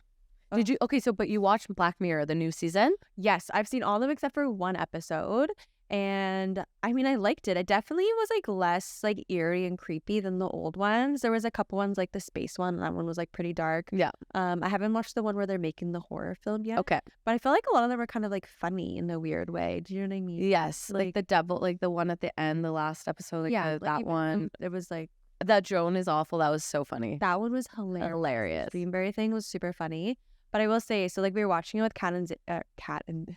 Did you? Okay, so but you watched Black Mirror, the new season? Yes, I've seen all of them except for one episode. And I mean, I liked it. It definitely was like less like eerie and creepy than the old ones. There was a couple ones like the space one. That one was like pretty dark. Yeah. I haven't watched the one where they're making the horror film yet. Okay. But I feel like a lot of them are kind of like funny in a weird way. Do you know what I mean? Yes. Like the devil, like the one at the end, the last episode. Like Yeah, that one. It was like That drone is awful. That was so funny. that one was hilarious. Hilarious. The Greenberry thing was super funny. But I will say, so like we were watching it with Kat and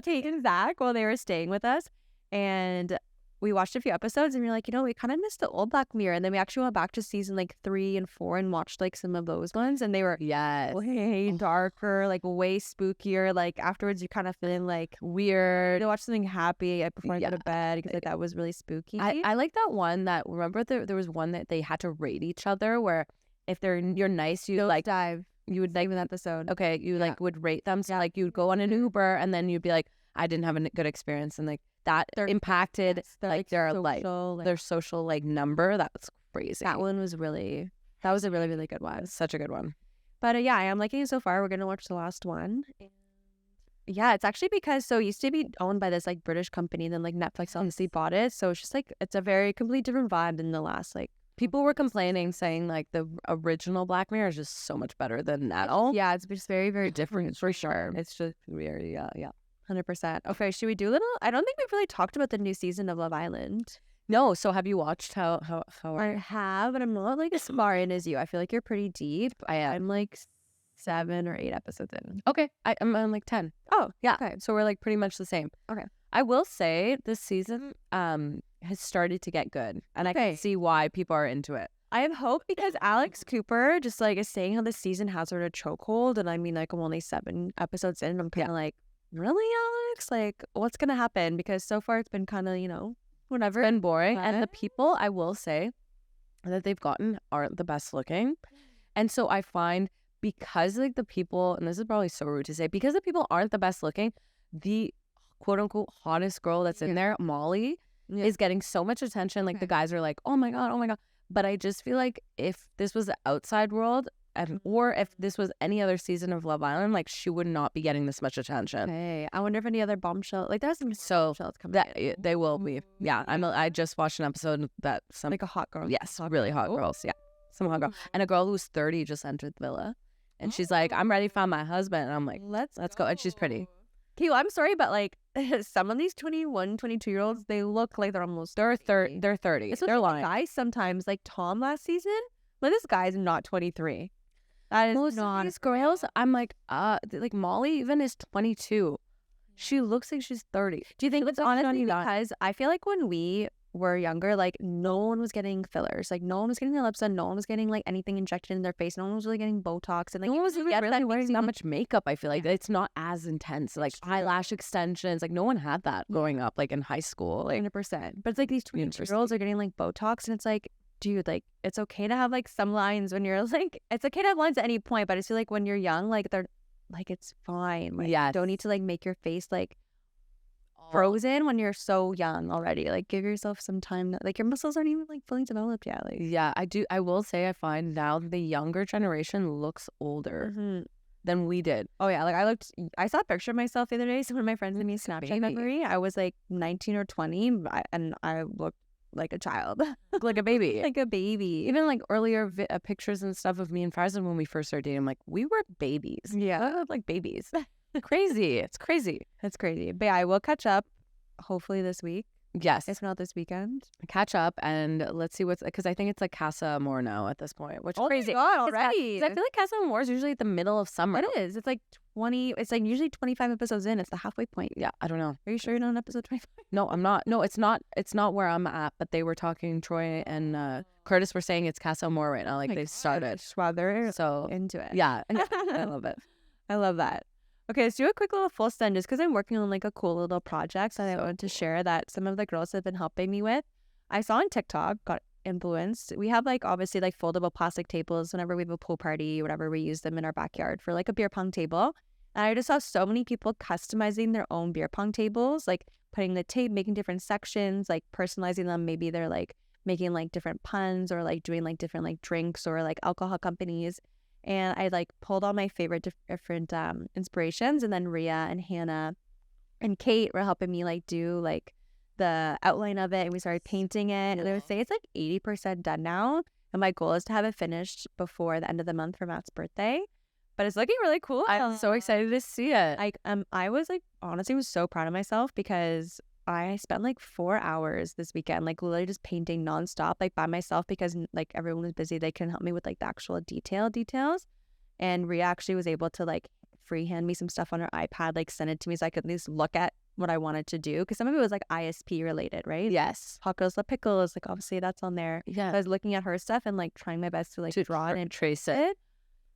Kate and Zach while they were staying with us, and we watched a few episodes and we were like, we kind of missed the old Black Mirror. And then we actually went back to season like 3 and 4 and watched like some of those ones, and they were way darker, like way spookier. Like afterwards you're kind of feeling like weird. I watched something happy before I go to bed because like, that was really spooky. I like that one that, remember there was one that they had to rate each other, where if you're nice, you like dive. You would like an episode. Okay, you like would rate them. So like you'd go on an Uber and then you'd be like, I didn't have a good experience, and like that impacted like their social, their social like number. That's crazy. That one was really, that was a really, really good one. Such a good one. But yeah, I am liking it so far. We're gonna watch the last one. Yeah, it's actually because it used to be owned by this like British company, and then like Netflix obviously bought it. So it's just like it's a very complete different vibe than the last like. People were complaining, saying like the original Black Mirror is just so much better than now. Yeah, it's just very, very different for sure. It's just very, yeah. 100%. Okay, should we do a little? I don't think we've really talked about the new season of Love Island. No, so have you watched how I have, and I'm not like as far in as you. I feel like you're pretty deep. I'm like 7 or 8 episodes in. Okay, I'm on like 10. Oh, yeah. Okay. So we're like pretty much the same. Okay. I will say this season has started to get good, and I can see why people are into it. I have hope because Alex Cooper just like is saying how this season has her in a chokehold, and I mean like I'm only 7 episodes in, and I'm kind of like, really, Alex? Like, what's gonna happen? Because so far it's been kind of whatever. It's been boring, and the people I will say that they've gotten aren't the best looking, and so I find because like the people, and this is probably so rude to say, because the people aren't the best looking, the quote unquote hottest girl that's in there, Molly, is getting so much attention. Like the guys are like, oh my god. But I just feel like if this was the outside world, or if this was any other season of Love Island, like she would not be getting this much attention. Hey, I wonder if any other bombshell, like there's some bombshells coming. That they will be. Yeah, I just watched an episode that some like a hot girl. Yes, really hot girls. Yeah, some hot girl, and a girl who's 30 just entered the villa, and she's like, I'm ready to find my husband. And I'm like, let's go. And she's pretty. Okay, well, I'm sorry, but like some of these 21, 22-year-olds, they look like they're almost they're 30. They're lying. Guys sometimes, like Tom last season, but this guy's not 23. That is most not. Of these girls, I'm like Molly even is 22. She looks like she's 30. Do you think it's honestly because I feel like when we were younger, like no one was getting fillers, like no one was getting their lips done, no one was getting like anything injected in their face, no one was really getting Botox, and like no one was even really wearing that much makeup. I feel like it's not as intense, like eyelash extensions, like no one had that growing up, like in high school, like 100%. But it's like these 20-year-olds are getting like Botox, and it's like, dude, like it's okay to have like some lines when you're like, it's okay to have lines at any point, but I just feel like when you're young, like they're like, it's fine. Like, you don't need to like make your face like frozen when you're so young already. Like give yourself some time. Like your muscles aren't even like fully developed yet. Like I will say I find now the younger generation looks older than we did. Oh yeah, like I saw a picture of myself the other day. So one of my friends sent me a Snapchat memory. I was like 19 or 20 and I looked like a child. Like a baby. Like a baby. Even like earlier pictures and stuff of me and Farzan when we first started dating, I'm like, we were babies. Yeah. Like babies. Crazy. It's crazy. But yeah, I will catch up hopefully this week. Yes. If not this weekend. Catch up and let's see because I think it's like Casa Amor now at this point, which is crazy. Oh my God, already. I feel like Casa Amor is usually at the middle of summer. It is. It's like 20, it's like usually 25 episodes in. It's the halfway point. Yeah, I don't know. Are you sure you're not on episode 25? No, I'm not. No, it's not where I'm at, but they were talking, Troy and Curtis were saying it's Casa Amor right now. Like they've started. Wow, they're so into it. Yeah. I love it. I love that. Okay, let's do a quick little full send just because I'm working on like a cool little project that I wanted to share that some of the girls have been helping me with. I saw on TikTok, got influenced. We have like obviously like foldable plastic tables whenever we have a pool party, whatever, we use them in our backyard for like a beer pong table. And I just saw so many people customizing their own beer pong tables, like putting the tape, making different sections, like personalizing them. Maybe they're like making like different puns or like doing like different like drinks or like alcohol companies. And I like pulled all my favorite different inspirations, and then Rhea and Hannah and Kate were helping me like do like the outline of it, and we started painting it. And I would say it's like 80% done now. And my goal is to have it finished before the end of the month for Matt's birthday. But it's looking really cool. I'm so excited to see it. I was like, honestly, was so proud of myself because I spent like 4 hours this weekend, like literally just painting nonstop, like by myself, because like everyone was busy. They couldn't help me with like the actual details. And Rhea actually was able to like freehand me some stuff on her iPad, like send it to me so I could at least look at what I wanted to do. Because some of it was like ISP related, right? Yes. Hot Girls Love Pickles, like obviously that's on there. Yeah. So I was looking at her stuff and like trying my best to like draw it and trace it.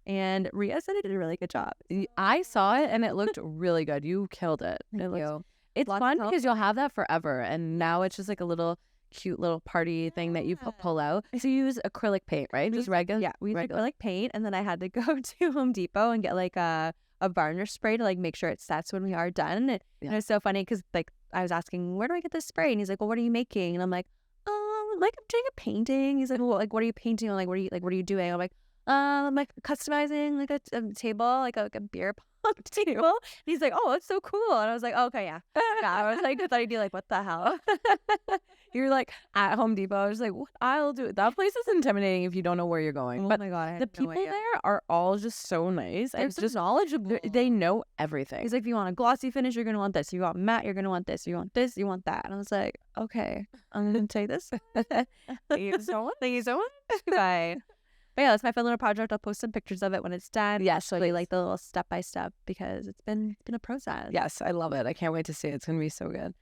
And Rhea said I did a really good job. I saw it and it looked really good. You killed it. Thank you. It's fun because you'll have that forever. And now it's just like a little cute little party thing that you pull out. So you use acrylic paint, right? Just regular? Yeah, we use acrylic paint. And then I had to go to Home Depot and get like a varnish spray to like make sure it sets when we are done. And it's so funny because like I was asking, where do I get this spray? And he's like, well, what are you making? And I'm like I'm doing a painting. He's like, well, like, what are you painting on? Like, what are you doing? I'm like customizing like a table, like a beer pong table. And he's like, oh, that's so cool. And I was like, oh, okay, yeah. I was like, I thought he'd be like, what the hell? You're like at Home Depot. I was like, what I'll do. That place is intimidating if you don't know where you're going. Oh but my God, the people there are all just so nice. They're and just knowledgeable. They know everything. He's like, if you want a glossy finish, you're gonna want this. If you want matte, you're gonna want this. If you want this, you want that. And I was like, okay, I'm gonna take this. Thank you so much. Bye. But yeah, that's my fun little project. I'll post some pictures of it when it's done. Yes, so I really like the little step by step because it's been a process. Yes, I love it. I can't wait to see it. It's gonna be so good.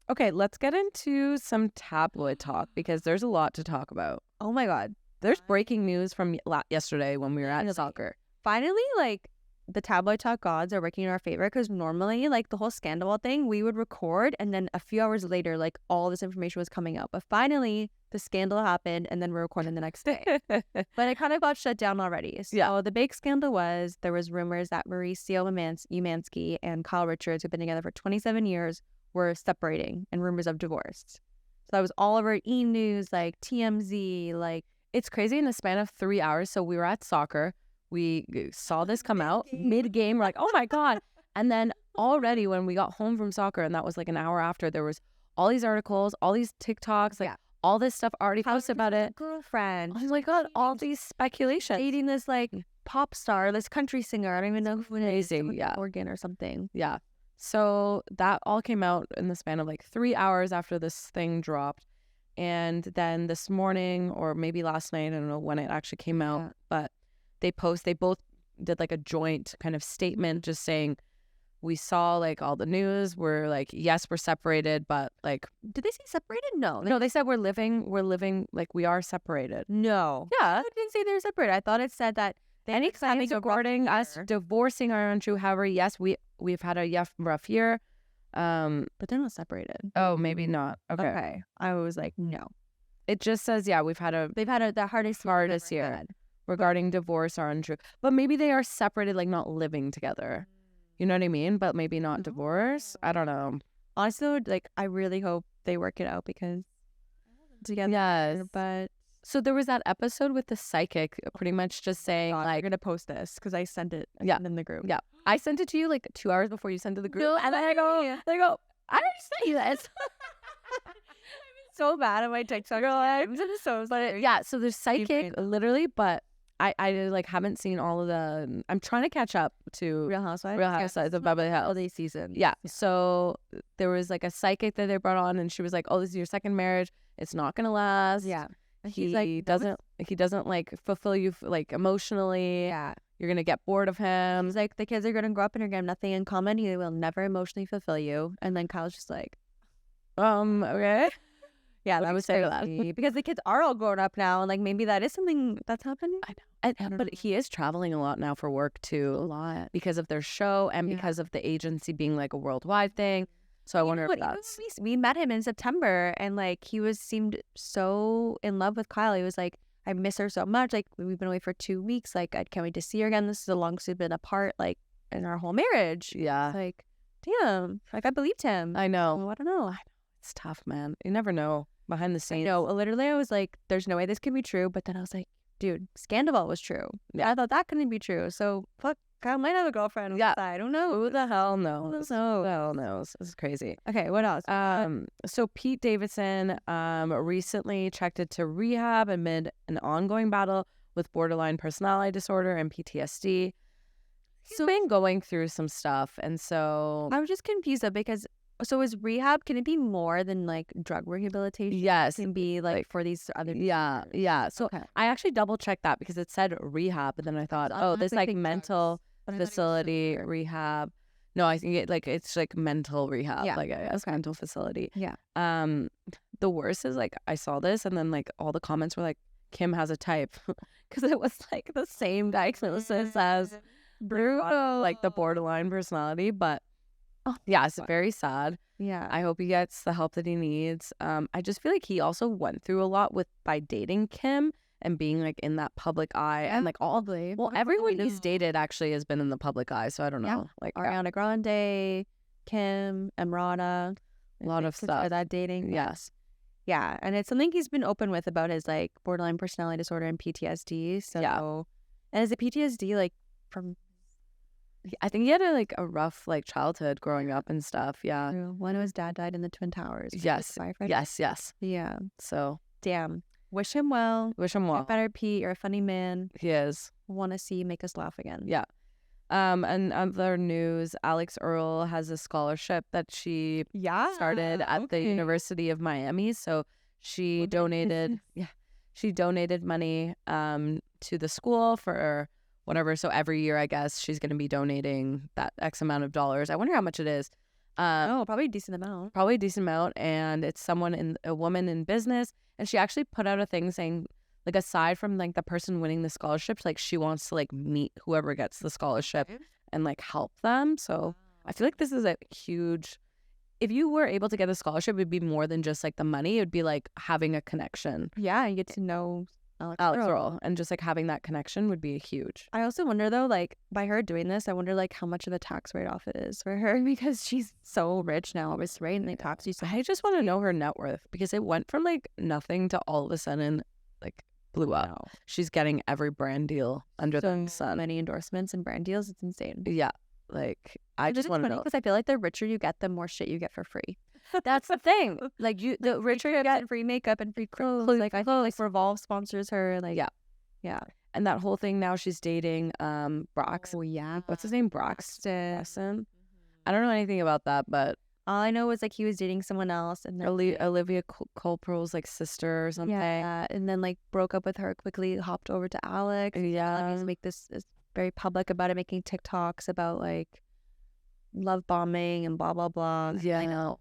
Okay, let's get into some tabloid talk because there's a lot to talk about. Oh my God, there's breaking news from yesterday when we were at soccer. Finally, like the tabloid talk gods are working in our favor because normally, like the whole scandal thing, we would record and then a few hours later, like all this information was coming out. But finally, the scandal happened and then we're recording the next day. But it kind of got shut down already. So the big scandal was there was rumors that Mauricio Umansky and Kyle Richards, who've been together for 27 years, were separating and rumors of divorce. So that was all over E! News, like TMZ, like it's crazy in the span of 3 hours. So we were at soccer. We saw this come out mid-game. We're like, oh my God. And then already when we got home from soccer, and that was like an hour after, there was all these articles, all these TikToks, like all this stuff already posted about it. Girlfriend. Oh my God, all these speculations. Dating this like pop star, this country singer. I don't even know who it is. Yeah. Organ or something. Yeah. So that all came out in the span of like 3 hours after this thing dropped. And then this morning, or maybe last night, I don't know when it actually came out, but they both did like a joint kind of statement just saying, we saw like all the news. We're like, yes, we're separated, but like, did they say separated? No, they said we're living like we are separated. No. Yeah. It didn't say they're separated. I thought it said that any claims regarding us divorcing are untrue. However, yes, we've had a rough year. But they're not separated. Oh, maybe not. Okay. I was like, no. It just says, they've had the hardest year regarding divorce are untrue. But maybe they are separated, like not living together. You know what I mean? But maybe not divorce. I don't know. Honestly, like I really hope they work it out because together. Yes. But so there was that episode with the psychic pretty much just saying like, I'm going to post this because I sent it in the group. Yeah. I sent it to you like 2 hours before you sent it to the group. No, and then I go, I didn't say this. So bad at my TikTok live. So there's psychic literally, but I like haven't seen all of the. I'm trying to catch up to Real Housewives of Beverly Hills. Holiday season. Yeah. So there was like a psychic that they brought on, and she was like, "Oh, this is your second marriage. It's not gonna last." Yeah. He doesn't like fulfill you like emotionally. Yeah. You're gonna get bored of him. He's like, the kids are gonna grow up and are gonna have nothing in common. He will never emotionally fulfill you. And then Kyle's just like, okay. Yeah, that was so because the kids are all grown up now, and like maybe that is something that's happening. I know, but he is traveling a lot now for work too, a lot because of their show and because of the agency being like a worldwide thing. So I wonder if that's. We met him in September, and like he seemed so in love with Kyle. He was like, I miss her so much. Like we've been away for 2 weeks. Like I can't wait to see her again. This is the longest we've been apart, like in our whole marriage. Yeah. Like, damn. Like I believed him. I know. Well, I don't know. It's tough, man. You never know behind the scenes. No, literally, I was like, "There's no way this can be true." But then I was like, dude, Scandival was true. Yeah. I thought that couldn't be true. So fuck, Kyle might have a girlfriend. Yeah. I don't know. Who the hell knows? Who Who the hell knows? This is crazy. Okay, what else? So Pete Davidson recently checked into rehab amid an ongoing battle with borderline personality disorder and PTSD. He's been going through some stuff, and so I was just confused though, because so is rehab, can it be more than like drug rehabilitation? yes, It can be like for these other yeah. So Okay. I actually double checked that because it said rehab, but then I thought, oh, this like mental facility rehab. No, I think it's like mental rehab, Yeah. like I guess mental facility. Yeah. The worst is like I saw this and then like all the comments were like, Kim has a type, because it was like the same diagnosis as brutal, like the borderline personality. But yeah, it's very sad. Yeah. I hope he gets the help that he needs. I just feel like he also went through a lot by dating Kim and being like in that public eye, and like everyone he's dated actually has been in the public eye. So I don't know, like Ariana Grande, Kim, Emrata, a lot of stuff. That dating. Yes. Yeah, and it's something he's been open with about his like borderline personality disorder and PTSD. So and is it PTSD like from? I think he had a rough like childhood growing up and stuff. Yeah. One of his dad died in the Twin Towers. Yes. Yes. Yeah. So damn. Wish him well. Wish him well. Get better, Pete. You're a funny man. He is. Want to see you make us laugh again. Yeah. And other news, Alex Earl has a scholarship that she started at the University of Miami. So she donated money to the school for whatever. So every year, I guess, she's going to be donating that X amount of dollars. I wonder how much it is. Probably a decent amount. And it's a woman in business. And she actually put out a thing saying, like, aside from like the person winning the scholarship, like she wants to like meet whoever gets the scholarship and like help them. So I feel like this is a huge, if you were able to get a scholarship, it'd be more than just like the money. It'd be like having a connection. Yeah, you get to know Alex Earl, and just like having that connection would be huge. I also wonder though, like by her doing this, I wonder like how much of a tax write-off it is for her, because she's so rich now, obviously, right? And they tax you. So I just want to know her net worth, because it went from like nothing to all of a sudden like blew up. Wow. She's getting every brand deal under the sun. Many endorsements and brand deals. It's insane. Yeah, like I just want to know, because I feel like the richer you get, the more shit you get for free. That's the thing. Like the richer you get, free makeup and free clothes. Like I feel like Revolve sponsors her. Like yeah. And that whole thing now, she's dating Brox. Oh yeah. What's his name? Braxton. I don't know anything about that, but all I know is like he was dating someone else, and then Olivia Colprill's like sister or something. Yeah, and then like broke up with her, quickly hopped over to Alex. Yeah, make this very public about it, making TikToks about like love bombing and blah blah blah. Yeah, I know.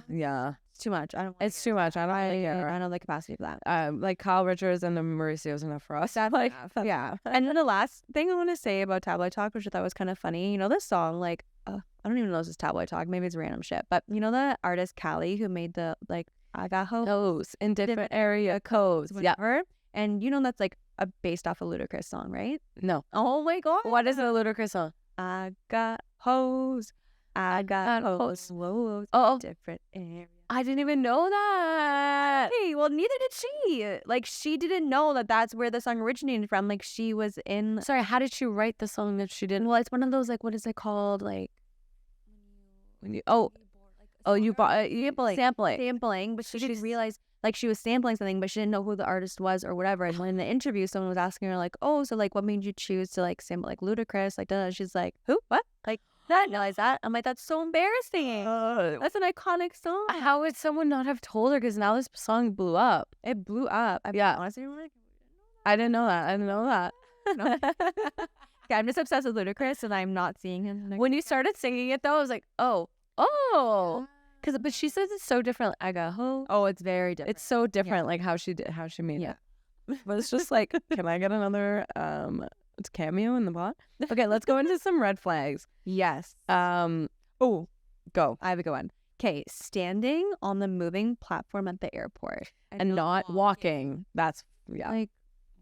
Yeah, it's too much. It's too much. I don't have the capacity for that. Like Kyle Richards and the Mauricio's enough for us. That's like enough. Yeah. And then the last thing I want to say about tabloid talk, which I thought was kind of funny, you know, this song, like I don't even know if this is tabloid talk, maybe it's random shit, but you know the artist Callie who made the like I got hoes in different area codes. Yeah. And you know that's like based off a Ludacris song, right? No. Oh my god. What is a Ludacris song? I got hoes. I got hoes. Whoa. Oh. Different area. I didn't even know that. Hey, well, neither did she. Like, she didn't know that that's where the song originated from. Like, she was in. Sorry, how did she write the song that she didn't? Well, it's one of those, like, what is it called? Like, when you you bought sampling, but she didn't realize, like, she was sampling something, but she didn't know who the artist was or whatever. And when in the interview, someone was asking her, like, oh, so, like, what made you choose to, like, sample, like, Ludacris? Like, she's like, who? What? Like, I didn't realize that. I'm like, that's so embarrassing. That's an iconic song. How would someone not have told her? Because now this song blew up. It blew up. Honestly, I didn't know that. Yeah, I'm just obsessed with Ludacris, and I'm not seeing him. When you started singing it, though, I was like, oh. But she says it's so different. I got ho. Oh, it's very different. It's so different, like how she made it. But it's just like, can I get another cameo in the pot? Okay, let's go into some red flags. Yes. Go. I have a good one. Okay, standing on the moving platform at the airport and not walking. That's Like,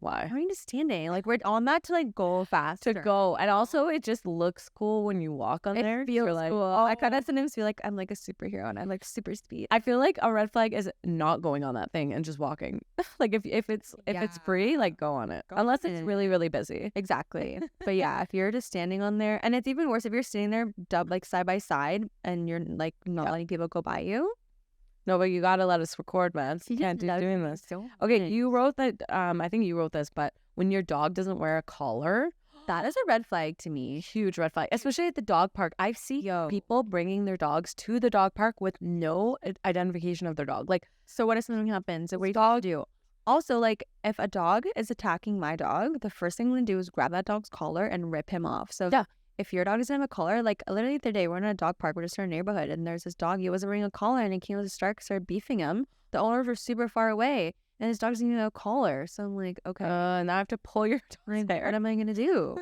Why? Why are you just standing? Like, we're on that to like go fast. To go. And also it just looks cool when you walk on there. It feels like, cool. I kind of sometimes feel like I'm like a superhero and I'm like super speed. I feel like a red flag is not going on that thing and just walking. Like if it's free, like go on it. Unless it's really, really busy. Exactly. But yeah, if you're just standing on there, and it's even worse if you're sitting there like side by side and you're like not letting people go by you. No, but you gotta let us record, man. You can't doing this. Okay, you wrote that. I think you wrote this, but when your dog doesn't wear a collar, that is a red flag to me. Huge red flag, especially at the dog park. I've seen people bringing their dogs to the dog park with no identification of their dog. Like, so what if something happens? What do you do? Also, like, if a dog is attacking my dog, the first thing I'm gonna do is grab that dog's collar and rip him off. So yeah. If your dog doesn't have a collar, like literally the other day, we're in a dog park, we're just in our neighborhood, and there's this dog, he wasn't wearing a collar, and he came with a stark, started beefing him. The owners were super far away, and his dog doesn't even have a collar. So I'm like, okay. Now I have to pull your dog's hair. What am I going to do?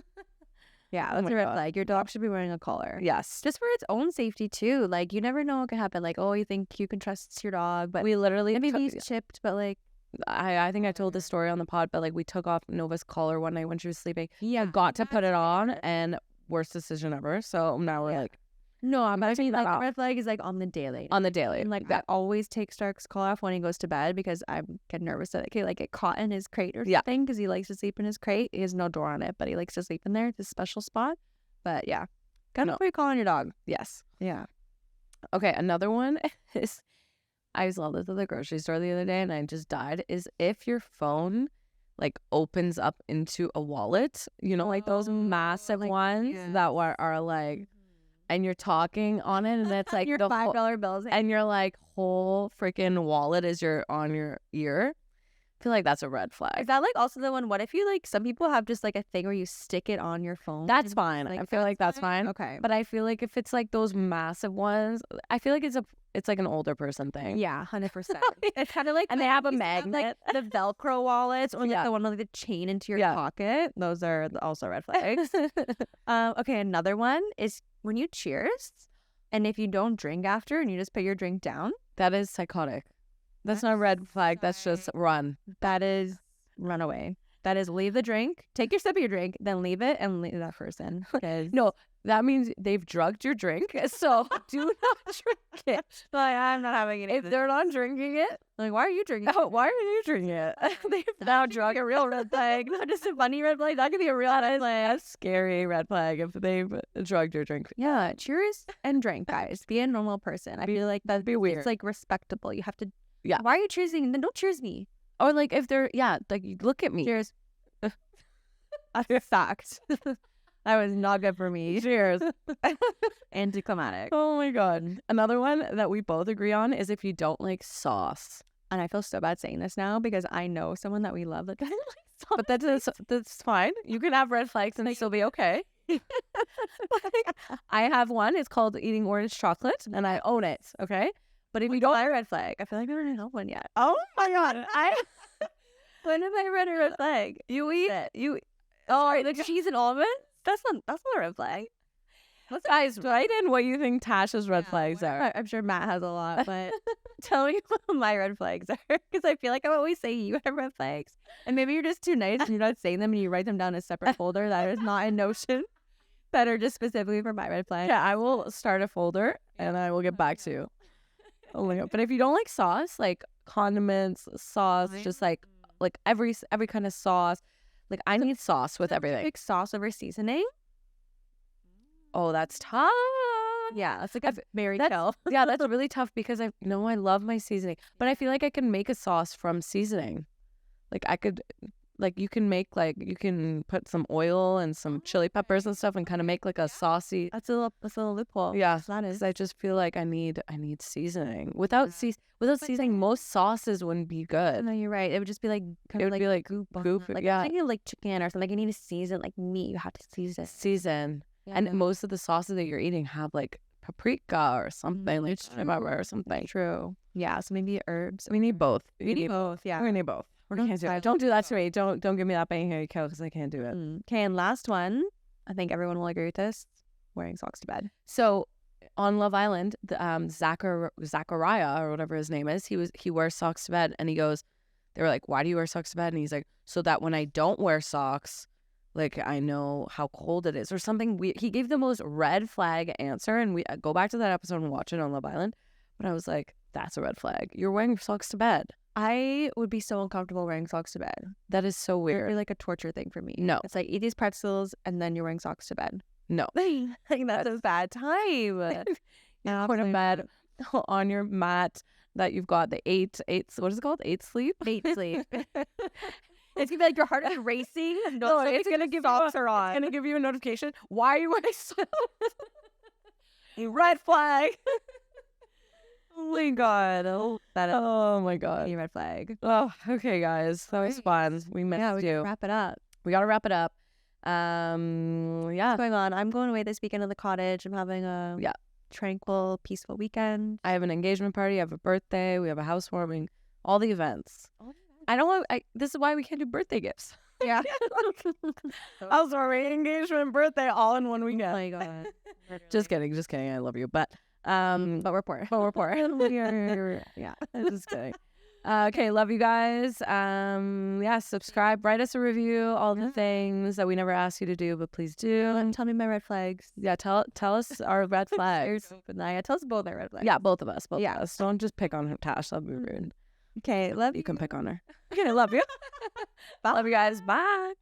Yeah, that's a red flag. Your dog should be wearing a collar. Yes. Just for its own safety, too. Like, you never know what can happen. Like, oh, you think you can trust your dog, but we literally maybe he's chipped, but like, I think I told this story on the pod, but like we took off Nova's collar one night when she was sleeping. Yeah, got to put it on, and worst decision ever. So now we're like, no, but I mean, like, red flag is like on the daily. On the daily. And like, I always take Stark's collar off when he goes to bed because I get nervous that it like get caught in his crate or something because he likes to sleep in his crate. He has no door on it, but he likes to sleep in there. It's a special spot. But yeah, gotta put your collar on your dog. Yes. Yeah. Okay, another one is, I saw this at the grocery store the other day and I just died, is if your phone like opens up into a wallet, you know, like those massive ones that are like, and you're talking on it and it's like your $5 bills and your like whole freaking wallet is on your ear. I feel like that's a red flag. Is that like also the one, what if you like, some people have just like a thing where you stick it on your phone? That's fine. Like, I feel like that's fine. Okay. But I feel like if it's like those massive ones, I feel like it's like an older person thing. Yeah, 100%. It's kind of like, and they have a magnet, like the Velcro wallets, or like the one with the chain into your pocket. Those are also red flags. Okay, another one is when you cheers, and if you don't drink after, and you just put your drink down. That is psychotic. That's not a red flag. That's just run. That is run away. That is leave the drink, take your sip of your drink, then leave it and leave that person. No, that means they've drugged your drink. So do not drink it. Like, I'm not having it. If they're not drinking it, like, why are you drinking it? Oh, why are you drinking it? They've now drugged a real red flag. Not just a funny red flag. That could be a real red flag. A scary red flag if they've drugged your drink. Yeah, cheers and drink, guys. Be a normal person. I feel like that'd be weird. It's like respectable. You have to. Yeah. Why are you cheersing? Then don't cheers me. Or like if they're like you look at me. Cheers. That's fact. That was not good for me. Cheers. Anticlimactic. Oh my god. Another one that we both agree on is if you don't like sauce. And I feel so bad saying this now because I know someone that we love that doesn't like sauce. But that's fine. You can have red flags and still be okay. I have one. It's called eating orange chocolate, and I own it. Okay. But if you don't, a red flag. I feel like I don't have one yet. Oh my god! When have I read a red flag? You eat it. Oh, the cheese and almonds. That's not a red flag. Guys, write in what you think Tash's red flags are. I'm sure Matt has a lot, but tell me what my red flags are because I feel like I'm always saying you have red flags, and maybe you're just too nice and you're not saying them and you write them down in a separate folder that is not in Notion that are just specifically for my red flag. Yeah, I will start a folder and I will get back to you. Oh my god! But if you don't like sauce, like condiments, sauce, just like every kind of sauce, like I need sauce with everything. Pick sauce over seasoning. Oh, that's tough. Yeah, that's like a very chill. Yeah, that's really tough because I love my seasoning, but I feel like I can make a sauce from seasoning. Like I could. Like you can put some oil and some chili peppers and stuff and kind of make like a saucy. That's a little loophole. Yeah, that is. I just feel like I need seasoning. Without seasoning, most sauces wouldn't be good. No, you're right. It would just be like goop. Like yeah, I like chicken or something. Like you need to season like meat. You have to season. Yeah, and most of the sauces that you're eating have like paprika or something, like chili pepper or something. True. Yeah. So maybe herbs. We need both. We need both. Yeah. We need both. Don't do that to me. Don't give me that bingeable kill because I can't do it. Okay, and last one, I think everyone will agree with this: wearing socks to bed. So, on Love Island, the Zachariah or whatever his name is, he wears socks to bed, and he goes, they were like, why do you wear socks to bed? And he's like, so that when I don't wear socks, like I know how cold it is or something. He gave the most red flag answer, and we go back to that episode and watch it on Love Island. But I was like, that's a red flag. You're wearing socks to bed. I would be so uncomfortable wearing socks to bed. That is so It weird. would be like a torture thing for me. No. It's like, eat these pretzels and then you're wearing socks to bed. No. Like, that's a bad time. You're going to bed on your mat that you've got the eight, what is it called? 8 sleep? 8 sleep. It's gonna be like your heart is racing. No, it's gonna give socks are on. It's gonna give you a notification. Why are you wearing socks? Red flag. Oh my god. Oh my god. A red flag. Oh, okay, guys. That was fun. We missed we you. wrap it up. We gotta wrap it up. Yeah. What's going on? I'm going away this weekend to the cottage. I'm having a tranquil, peaceful weekend. I have an engagement party. I have a birthday. We have a housewarming. All the events. I don't want. This is why we can't do birthday gifts. Yeah. Housewarming, engagement, birthday, all in one weekend. Oh my god. Just kidding. I love you, but we're poor. But we're poor. Yeah. I'm just kidding. Okay, love you guys. Subscribe, write us a review, all the things that we never asked you to do, but please do. Tell me my red flags. Yeah, tell us our red flags. Tell us both our red flags. Yeah, both of us. Both of us. Don't just pick on her, Tash. That'd be rude. Okay, love you. You can pick on her. Okay, love you. Bye. Love you guys. Bye.